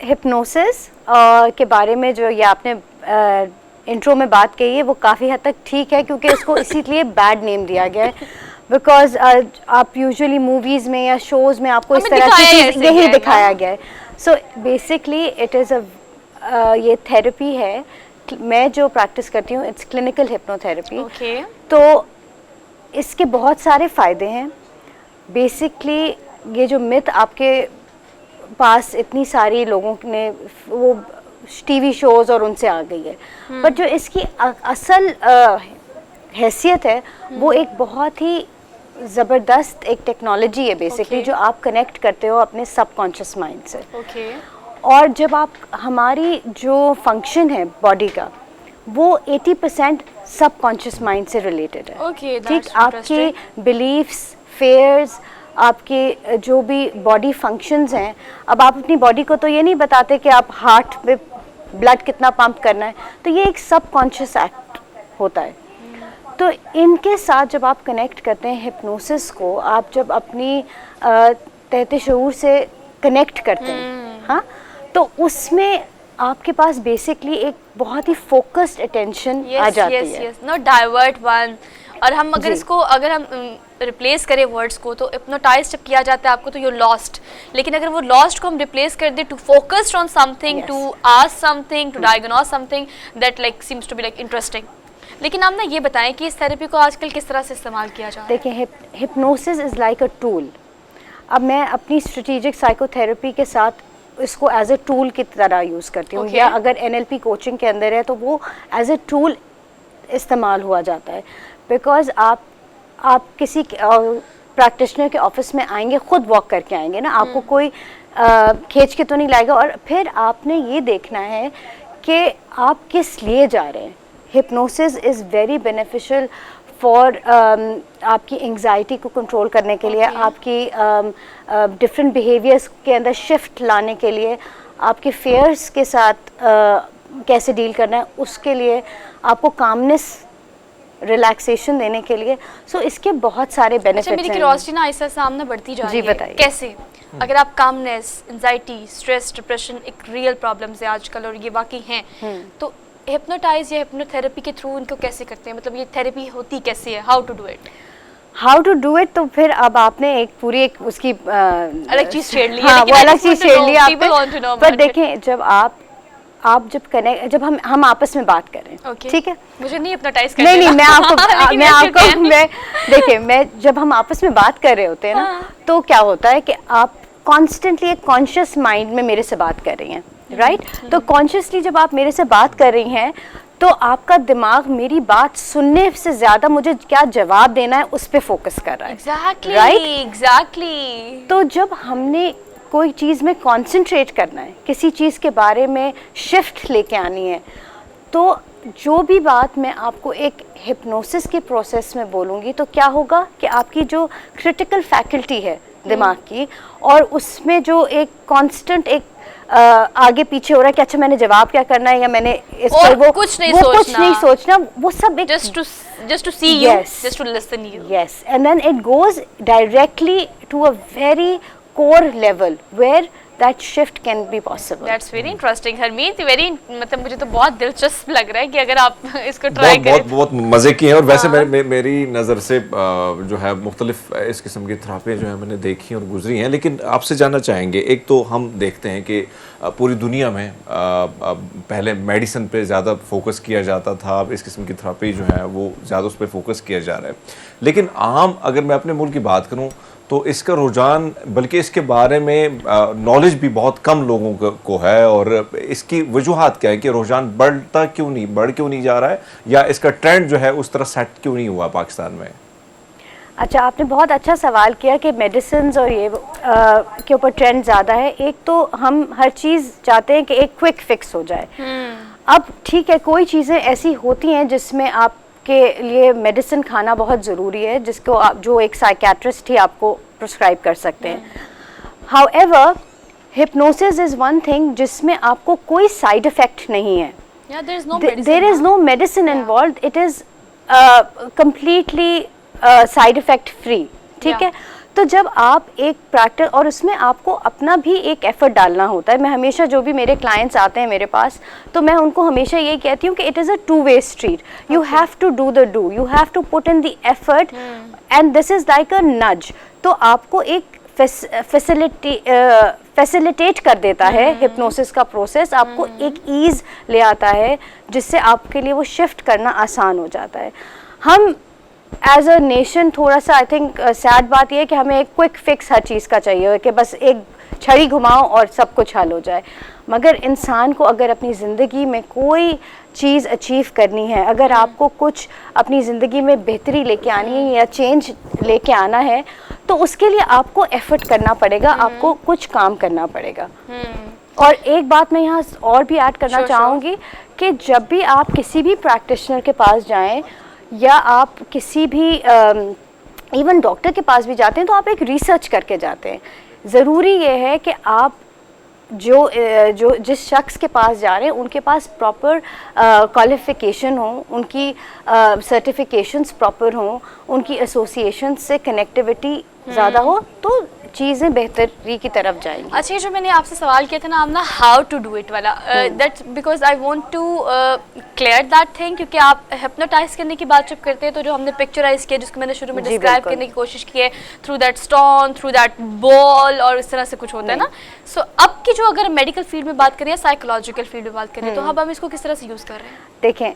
S10: हिप्नोसिस के बारे में जो ये आपने इंट्रो में बात कही है वो काफ़ी हद तक ठीक है, क्योंकि इसको इसीलिए बैड नेम दिया गया है बिकॉज आप यूजुअली मूवीज़ में या शोज़ में आपको इस तरह की चीज़ यही दिखाया गया है। सो बेसिकली इट इज़ ये थेरेपी है, मैं जो प्रैक्टिस करती हूँ इट्स क्लिनिकल हिप्नोथेरेपी। तो इसके बहुत सारे फ़ायदे हैं। बेसिकली ये जो मिथ आपके पास इतनी सारी लोगों ने वो टीवी शोज़ और उनसे आ गई है, बट जो इसकी असल हैसियत है वो एक बहुत ही ज़बरदस्त एक टेक्नोलॉजी है बेसिकली, जो आप कनेक्ट करते हो अपने सबकॉन्शियस माइंड से। और जब आप हमारी जो फंक्शन है बॉडी का वो 80% सबकॉन्शियस माइंड से रिलेटेड है। ठीक, आपके बिलीफ्स, फेयर्स, आपके जो भी बॉडी फंक्शंस हैं, अब आप अपनी बॉडी को तो ये नहीं बताते कि आप हार्ट में ब्लड कितना पंप करना है, तो ये एक सबकॉन्शियस एक्ट होता है। तो इनके साथ जब आप कनेक्ट करते हैं हिप्नोसिस को, आप जब अपनी तहते शऊर से कनेक्ट करते हैं, हाँ, तो उसमें आपके पास बेसिकली एक बहुत ही फोकस्ड अटेंशन आ जाती है,
S1: नॉट डाइवर्ट वन। और हम अगर इसको अगर हम रिप्लेस करें वर्ड्स को, तो हिप्नोटाइज जब किया जाता है आपको तो यू लॉस्ट, लेकिन अगर वो लॉस्ट को हम रिप्लेस कर दे to focused on something, to ask something, to diagnose something that like seems to be like interesting. लेकिन आप ना ये बताएं कि इस थेरेपी को आजकल किस तरह से इस्तेमाल किया जा रहा है?
S10: देखिए, hypnosis is like a tool. अब मैं अपनी स्ट्रेटेजिक साइकोथेरेपी के साथ इसको एज अ टूल की तरह यूज़ करती हूँ, या अगर NLP कोचिंग के अंदर है तो वो एज अ टूल इस्तेमाल हुआ जाता है। बिकॉज आप किसी प्रैक्टिशनर के ऑफिस में आएंगे, खुद वॉक करके आएंगे ना, आपको कोई खींच के तो नहीं लाएगा, और फिर आपने ये देखना है कि आप किस लिए जा रहे हैं। Hypnosis is very beneficial for आपकी एंग्जाइटी को कंट्रोल करने के लिए, आपकी डिफरेंट बिहेवियर्स के अंदर शिफ्ट लाने के लिए, आपके फेयर्स के साथ कैसे डील करना है उसके लिए, आपको कामनेस रिलैक्सेशन देने के लिए। सो इसके बहुत सारे बेनिफिट्स हैं।
S1: मेरी क्यूरियोसिटी ना ऐसा सामने बढ़ती जा रही है।
S10: जी बताइए,
S1: कैसे? अगर आप कामनेस, एंजाइटी, स्ट्रेस, डिप्रेशन एक रियल प्रॉब्लम्स है आजकल और ये वाकई हैं, तो हिप्नोटाइज या हिप्नोथेरेपी के थ्रू इनको कैसे करते हैं? मतलब ये थेरेपी होती कैसे है? How to do it? तो फिर अब आपने एक पूरी एक उसकी अलग चीज छेड़ ली है।
S10: हाँ, वो अलग चीज छेड़ ली आपने। पर देखें, जब आप जब कनेक्ट, जब हम आपस में बात कर रहे हैं, ठीक है,
S1: मुझे नहीं हिप्नोटाइज
S10: करना, नहीं मैं जब हम आपस में बात कर रहे होते हैं ना, तो क्या होता है कि आप कॉन्स्टेंटली एक कॉन्शियस माइंड में मेरे से बात कर रही हैं, राइट? तो कॉन्शियसली जब आप मेरे से बात कर रही हैं तो आपका दिमाग मेरी बात सुनने से ज्यादा मुझे क्या जवाब देना है उस पर फोकस कर रहा है।
S1: एग्जैक्टली।
S10: तो जब हमने कोई चीज़ में कंसंट्रेट करना है, किसी चीज़ के बारे में शिफ्ट लेके आनी है, तो जो भी बात मैं आपको एक हिप्नोसिस के प्रोसेस में बोलूँगी तो क्या होगा कि आपकी जो क्रिटिकल फैकल्टी है दिमाग की, और उसमें जो एक कांस्टेंट एक आगे पीछे हो रहा है कि अच्छा मैंने जवाब क्या करना है, या मैंने इस पर वो कुछ नहीं सोचना, वो सब एक
S1: just to see you, just to listen you.
S10: Yes, and then it goes directly to a very core level where that shift can be possible.
S1: That's very interesting, Harmeet. Very, मतलब मुझे तो बहुत दिलचस्प लग रहा है कि अगर आप इसको ट्राई करें।
S2: बहुत मज़े की हैं। और वैसे मेरी नज़र से जो है मुख्तलिफ इस किस्म की थेरेपियाँ जो है मैंने देखी और गुजरी हैं, लेकिन आपसे जानना चाहेंगे, एक तो हम देखते हैं कि पूरी दुनिया में पहले मेडिसिन पे ज़्यादा फोकस किया जाता था, अब इस किस्म की थेरेपी जो है वो ज़्यादा उस पर फोकस किया जा रहा है। लेकिन आम अगर मैं अपने मुल्क की बात करूँ तो इसका रुझान, बल्कि इसके बारे में नॉलेज भी बहुत कम लोगों को है, और इसकी वजूहात क्या है कि रुझान बढ़ क्यों नहीं जा रहा है, या इसका ट्रेंड जो है उस तरह सेट क्यों नहीं हुआ पाकिस्तान में?
S10: अच्छा, आपने बहुत अच्छा सवाल किया कि मेडिसिन और ये के ऊपर ट्रेंड ज़्यादा है। एक तो हम हर चीज़ चाहते हैं कि एक क्विक फिक्स हो जाए। अब ठीक है, कोई चीज़ें ऐसी होती हैं जिसमें आपके लिए मेडिसिन खाना बहुत ज़रूरी है, जिसको आप, जो एक साइकेट्रिस्ट ही आपको प्रिस्क्राइब कर सकते हैं। However hypnosis is one thing जिसमें आपको कोई साइड इफ़ेक्ट नहीं है। There is no medicine involve, it is completely side effect free, ठीक है। तो जब आप एक प्रैक्टिस, और उसमें आपको अपना भी एक एफर्ट डालना होता है। मैं हमेशा, जो भी मेरे क्लाइंट्स आते हैं मेरे पास, तो मैं उनको हमेशा ये कहती हूँ कि it is a two way street. You have to do the do, you have to put in the effort, and this is like a nudge. तो आपको एक फैसिलिटेट कर देता है हिप्नोसिस का प्रोसेस, आपको एक ईज़ ले आता है, जिससे आपके लिए वो शिफ्ट करना आसान हो जाता है। हम एज अ नेशन थोड़ा सा, आई थिंक सैड बात यह है कि हमें एक क्विक फिक्स हर चीज़ का चाहिए, कि बस एक छड़ी घुमाओ और सब कुछ हल हो जाए। मगर इंसान को अगर अपनी ज़िंदगी में कोई चीज़ अचीव करनी है, अगर आपको कुछ अपनी ज़िंदगी में बेहतरी लेके आनी है या चेंज लेके आना है, तो उसके लिए आपको एफर्ट करना पड़ेगा, आपको कुछ काम करना पड़ेगा। और एक बात मैं यहाँ और भी ऐड करना चाहूँगी कि जब भी आप किसी भी प्रैक्टिशनर के पास जाएं, या आप किसी भी इवन डॉक्टर के पास भी जाते हैं, तो आप एक रिसर्च करके जाते हैं। ज़रूरी ये है कि आप जो जिस शख्स के पास जा रहे हैं उनके पास प्रॉपर क्वालिफ़िकेशन हो, उनकी सर्टिफिकेशंस प्रॉपर हो, उनकी एसोसिएशन से कनेक्टिविटी ज़्यादा हो, तो चीज़ें बेहतरी की तरफ जाएंगी।
S1: अच्छा, ये जो मैंने आपसे सवाल किया था ना Amna, how to do it वाला, that's because I want to clear that thing, क्योंकि आप हिप्नोटाइज करने की बात जब करते हैं, तो जो हमने पिक्चराइज किया, जिसको मैंने शुरू में डिस्क्राइब करने की कोशिश की है, through that stone, through that ball, और इस तरह से कुछ होता है ना। सो अब की जो, अगर मेडिकल फील्ड में बात करें या साइकोलॉजिकल फील्ड में बात करें, तो अब हम इसको किस तरह से यूज़ कर रहे हैं?
S10: देखें,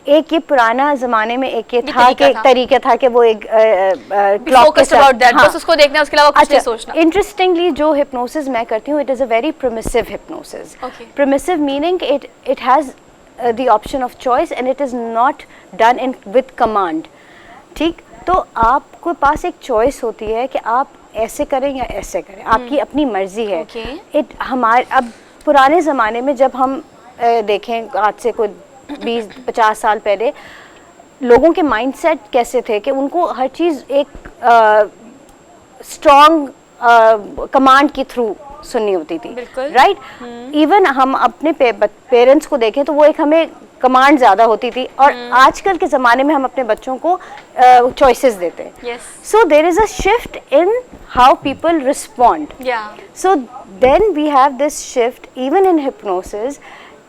S10: एक ये पुराना ज़माने में एक ये था कि एक तरीका था कि वो एक क्लॉक के साथ,
S1: बस उसको देखना है, उसके अलावा कुछ नहीं सोचना।
S10: इंटरेस्टिंगली जो हिप्नोसिस मैं करती हूँ, it is a very permissive hypnosis. Permissive meaning it has the option of choice, and it is not done in with command, ठीक। तो आपके पास एक चॉइस होती है कि आप ऐसे करें या ऐसे करें, आपकी अपनी मर्जी है। अब पुराने ज़माने में जब हम देखें, आज से कोई 20-50 साल पहले, लोगों के माइंडसेट कैसे थे कि उनको हर चीज़ एक स्ट्रॉन्ग कमांड के थ्रू सुननी होती थी, राइट। इवन हम अपने पेरेंट्स को देखें तो वो एक हमें कमांड ज़्यादा होती थी, और आजकल के ज़माने में हम अपने बच्चों को चॉइसेस देते हैं। So there is a shift in how people respond. So then we have this shift even in hypnosis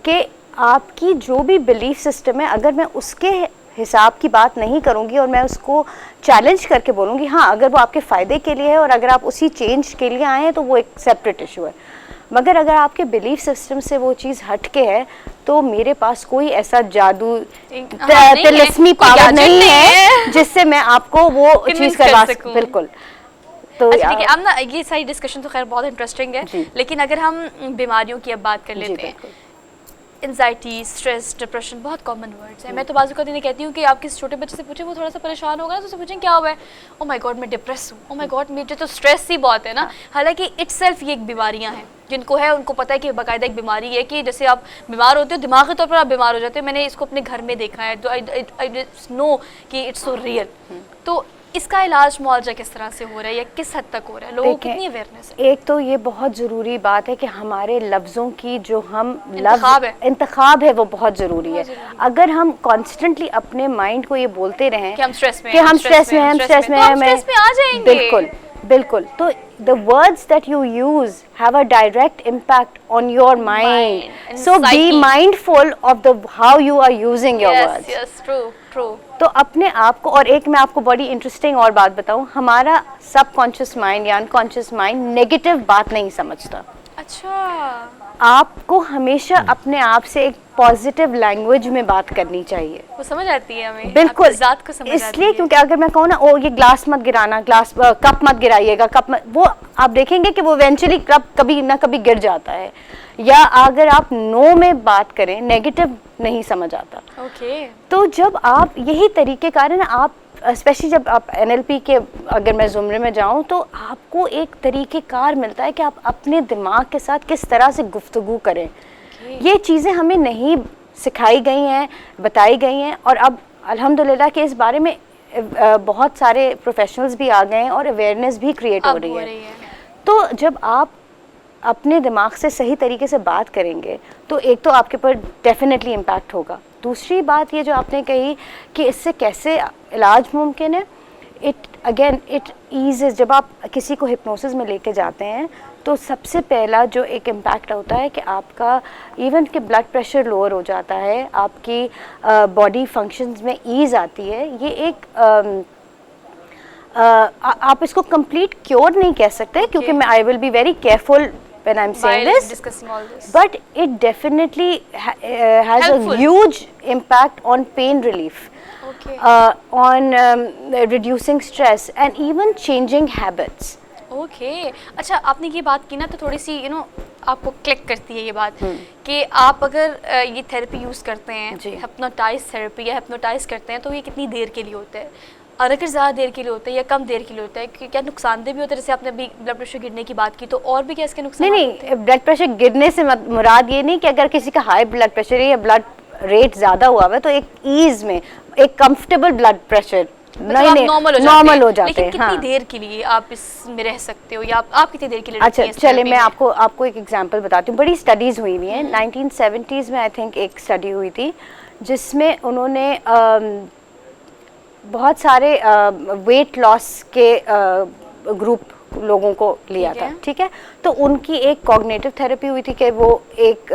S10: के आपकी जो भी बिलीफ सिस्टम है, अगर मैं उसके हिसाब की बात नहीं करूंगी और मैं उसको चैलेंज करके बोलूँगी, हाँ अगर वो आपके फ़ायदे के लिए है और अगर आप उसी चेंज के लिए आए हैं तो वो एक सेपरेट इशू है। मगर अगर आपके बिलीफ सिस्टम से वो चीज़ हट के है, तो मेरे पास कोई ऐसा जादू तिलिस्मी पावर नहीं है जिससे मैं आपको वो चीज़ करवा सकूं। बिल्कुल। तो
S1: अच्छा, ठीक है, अब ना ये सारी डिस्कशन तो खैर बहुत इंटरेस्टिंग है, लेकिन अगर हम बीमारियों की अब बात कर लेते हैं, एंजाइटी, स्ट्रेस, डिप्रेशन बहुत कॉमन वर्ड्स हैं। मैं तो बाजू का दिन कहती हूँ कि आप किसी छोटे बच्चे से पूछें, वो थोड़ा सा परेशान होगा ना, तो उससे पूछें क्या हुआ है, ओ माय गॉड मैं डिप्रेस हूँ, ओ माय गॉड मुझे तो स्ट्रेस ही बहुत है ना। हालांकि इटसेल्फ ये एक बीमारियाँ हैं, जिनको है उनको पता है कि बाकायदा एक बीमारी है, कि जैसे आप बीमार होते हो दिमागी तौर पर आप बीमार हो जाते हो। मैंने इसको अपने घर में देखा है, तो आई नो कि इट्स सो रियल। तो इसका इलाज मुआवजा किस तरह से हो रहा है या किस हद तक हो रहा है, लोगों को कितनी अवेयरनेस है?
S10: एक तो ये बहुत ज़रूरी बात है कि हमारे लफ्ज़ों की जो हम इंतखाब है वो बहुत ज़रूरी है। अगर हम कॉन्स्टेंटली अपने माइंड को ये बोलते रहें
S1: कि हम स्ट्रेस में
S10: हैं, बिल्कुल बिल्कुल, तो the words that you use have a direct impact on your mind. So be mindful of the how you are using your words.
S1: Yes, true, true.
S10: तो अपने आप को, और एक मैं आपको बड़ी इंटरेस्टिंग और बात बताऊं, हमारा सबकॉन्शियस माइंड या अनकॉन्शियस माइंड नेगेटिव बात नहीं समझता।
S1: अच्छा।
S10: आपको हमेशा अपने आप से एक पॉजिटिव लैंग्वेज में बात करनी चाहिए।
S1: वो समझ आती है हमें,
S10: बिल्कुल,
S1: आपकी ज़ात को समझ आती
S10: इसलिए
S1: है।
S10: क्योंकि अगर मैं कहूँ ना ओ ये ग्लास मत गिराना, कप मत गिराइएगा, वो आप देखेंगे कि वो इवेंचुअली कप कभी ना कभी गिर जाता है। या अगर आप नो में बात करें, नेगेटिव नहीं समझ आता।
S1: ओके।
S10: तो जब आप यही तरीक़ेकार है ना, आप स्पेशली जब आप NLP के अगर मैं ज़ुमरे में जाऊँ तो आपको एक तरीक़ेकार मिलता है कि आप अपने दिमाग के साथ किस तरह से गुफ्तगू करें। ये चीज़ें हमें नहीं सिखाई गई हैं, बताई गई हैं, और अब अल्हम्दुलिल्लाह कि इस बारे में बहुत सारे प्रोफेशनल्स भी आ गए हैं और अवेयरनेस भी क्रिएट हो रही है। तो जब आप अपने दिमाग से सही तरीके से बात करेंगे तो एक तो आपके ऊपर डेफिनेटली इम्पैक्ट होगा। दूसरी बात ये जो आपने कही कि इससे कैसे इलाज मुमकिन है, इट ईज़, जब आप किसी को हिप्नोसिस में लेके जाते हैं तो सबसे पहला जो एक इम्पैक्ट होता है कि आपका इवन कि ब्लड प्रेशर लोअर हो जाता है, आपकी बॉडी फंक्शंस में ईज़ आती है। ये एक आप इसको कंप्लीट क्योर नहीं कह सकते क्योंकि मैं I will be very careful when I'm saying
S1: While
S10: this,
S1: discussing all this.
S10: but it definitely has
S1: Helpful.
S10: a huge impact on pain relief,
S1: Okay.
S10: On reducing stress and even changing habits.
S1: Okay अच्छा, आपने ये बात की ना तो थोड़ी सी आपको क्लिक करती है ये बात कि आप अगर ये थेरेपी यूज़ करते हैं, हिप्नोटाइज थेरेपी या हिप्नोटाइज करते हैं, तो ये कितनी देर के लिए होता है, और अगर ज़्यादा देर के लिए होता है या कम देर के लिए होता है, क्या नुकसानदेह भी होता है? जैसे आपने अभी ब्लड प्रेशर गिरने की बात की, तो और भी क्या इसके नुकसान?
S10: नहीं, ब्लड प्रेशर गिरने से मुराद ये नहीं कि अगर किसी का हाई ब्लड प्रेशर है या ब्लड रेट ज़्यादा हुआ है तो एक ईज़ में एक कंफर्टेबल ब्लड प्रेशर नॉर्मल हो जाते हैं।
S1: कितनी देर के लिए आप इसमें रह सकते हो, या आप कितनी देर के लिए?
S10: अच्छा चले, मैं आपको एक एग्जांपल बताती हूँ। बड़ी स्टडीज़ हुई हुई हैं। 1970s में आई थिंक एक स्टडी हुई थी जिसमें उन्होंने बहुत सारे वेट लॉस के ग्रुप लोगों को लिया था, ठीक है। तो उनकी एक कॉग्निटिव थेरेपी हुई थी कि वो एक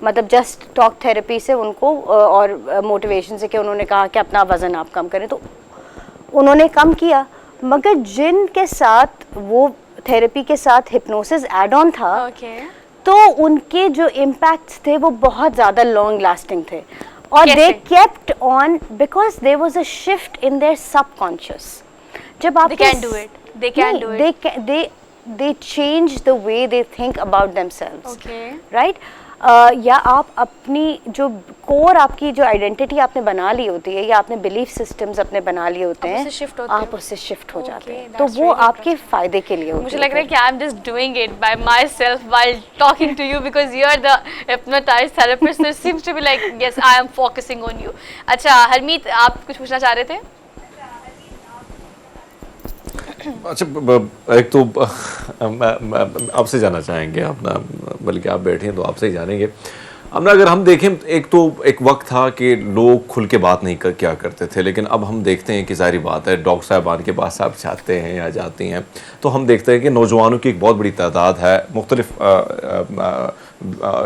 S10: मतलब जस्ट टॉक थेरेपी से उनको और मोटिवेशन से कि उन्होंने कहा कि अपना वज़न आप कम करें, तो उन्होंने कम किया। मगर जिनके साथ वो थेरेपी के साथ हिप्नोसिस एड ऑन था, तो उनके जो इम्पैक्ट्स थे वो बहुत ज़्यादा लॉन्ग लास्टिंग थे, और they kept on because there was a shift in their subconscious. जब आप they change the way they think about themselves, right? या आप अपनी जो कोर, आपकी जो आइडेंटिटी आपने बना ली होती है या आपने बिलीफ सिस्टम्स अपने बना लिए होते हैं, आप उससे शिफ्ट हो जाते हैं, तो वो आपके फायदे के लिए होते हैं।
S1: मुझे लग रहा है कि I am just doing it by myself while talking to you because you are the hypnotize therapist, so it seems to be like yes I am focusing on you. अच्छा हरमीत, आप कुछ पूछना चाह रहे थे?
S2: अच्छा, एक तो आपसे जाना चाहेंगे अपना, बल्कि आप बैठे हैं तो आपसे ही जानेंगे अपना। अगर हम देखें, एक वक्त था कि लोग खुल के बात नहीं क्या करते थे, लेकिन अब हम देखते हैं कि सारी बात है, डॉक्टर साहबान के पास आप जाते हैं या जाती हैं तो हम देखते हैं कि नौजवानों की एक बहुत बड़ी तादाद है मुख्तलिफ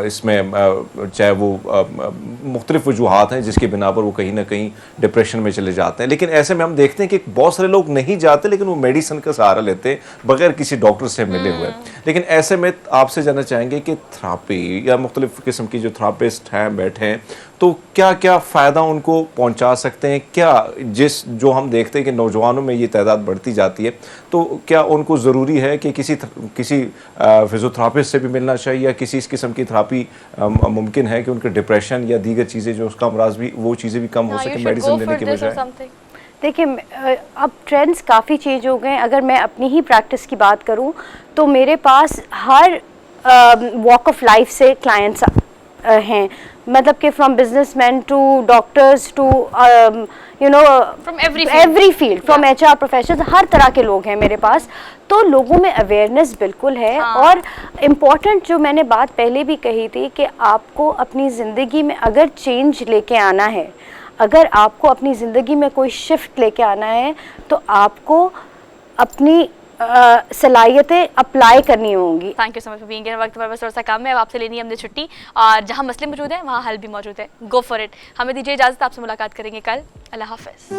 S2: इसमें, चाहे वो मुख्तलिफ वजूहात हैं जिसकी बिना पर वो कहीं ना कहीं डिप्रेशन में चले जाते हैं। लेकिन ऐसे में हम देखते हैं कि बहुत सारे लोग नहीं जाते, लेकिन वो मेडिसिन का सहारा लेते हैं बगैर किसी डॉक्टर से मिले हुए। लेकिन ऐसे में आपसे जानना चाहेंगे कि थेरेपी या मुख्तलिफ किस्म की जो थेरेपिस्ट हैं बैठे हैं, तो क्या क्या फ़ायदा उनको पहुंचा सकते हैं? क्या जो हम देखते हैं कि नौजवानों में ये तादाद बढ़ती जाती है, तो क्या उनको ज़रूरी है कि किसी फिजियोथेरेपिस्ट से भी मिलना चाहिए, या किसी इस किस्म की थेरेपी मुमकिन है कि उनके डिप्रेशन या दीगर चीज़ें जो उसका अमराज भी, वो चीज़ें भी कम हो सके मेडिसिन लेने के बजाय?
S10: देखिए, अब ट्रेंड्स काफ़ी चेंज हो गए। अगर मैं अपनी ही प्रैक्टिस की बात करूं तो मेरे पास हर वॉक ऑफ लाइफ से क्लाइंट्स हैं, मतलब कि from businessman to doctors to
S1: from every field,
S10: from HR professionals, हर तरह के लोग हैं मेरे पास। तो लोगों में अवेयरनेस बिल्कुल है। और इम्पॉर्टेंट जो मैंने बात पहले भी कही थी कि आपको अपनी ज़िंदगी में अगर चेंज लेके आना है, अगर आपको अपनी ज़िंदगी में कोई शिफ्ट लेके आना है, तो आपको अपनी सलाहियतें अप्लाई करनी होंगी।
S1: Thank you so much for being here. वक्त पर बस थोड़ा सा कम है, अब आपसे लेनी है हमने छुट्टी, और जहाँ मसले मौजूद है वहाँ हल भी मौजूद है। Go for it. हमें दीजिए इजाज़त, आपसे मुलाकात करेंगे कल। अल्लाह हाफ़िज़।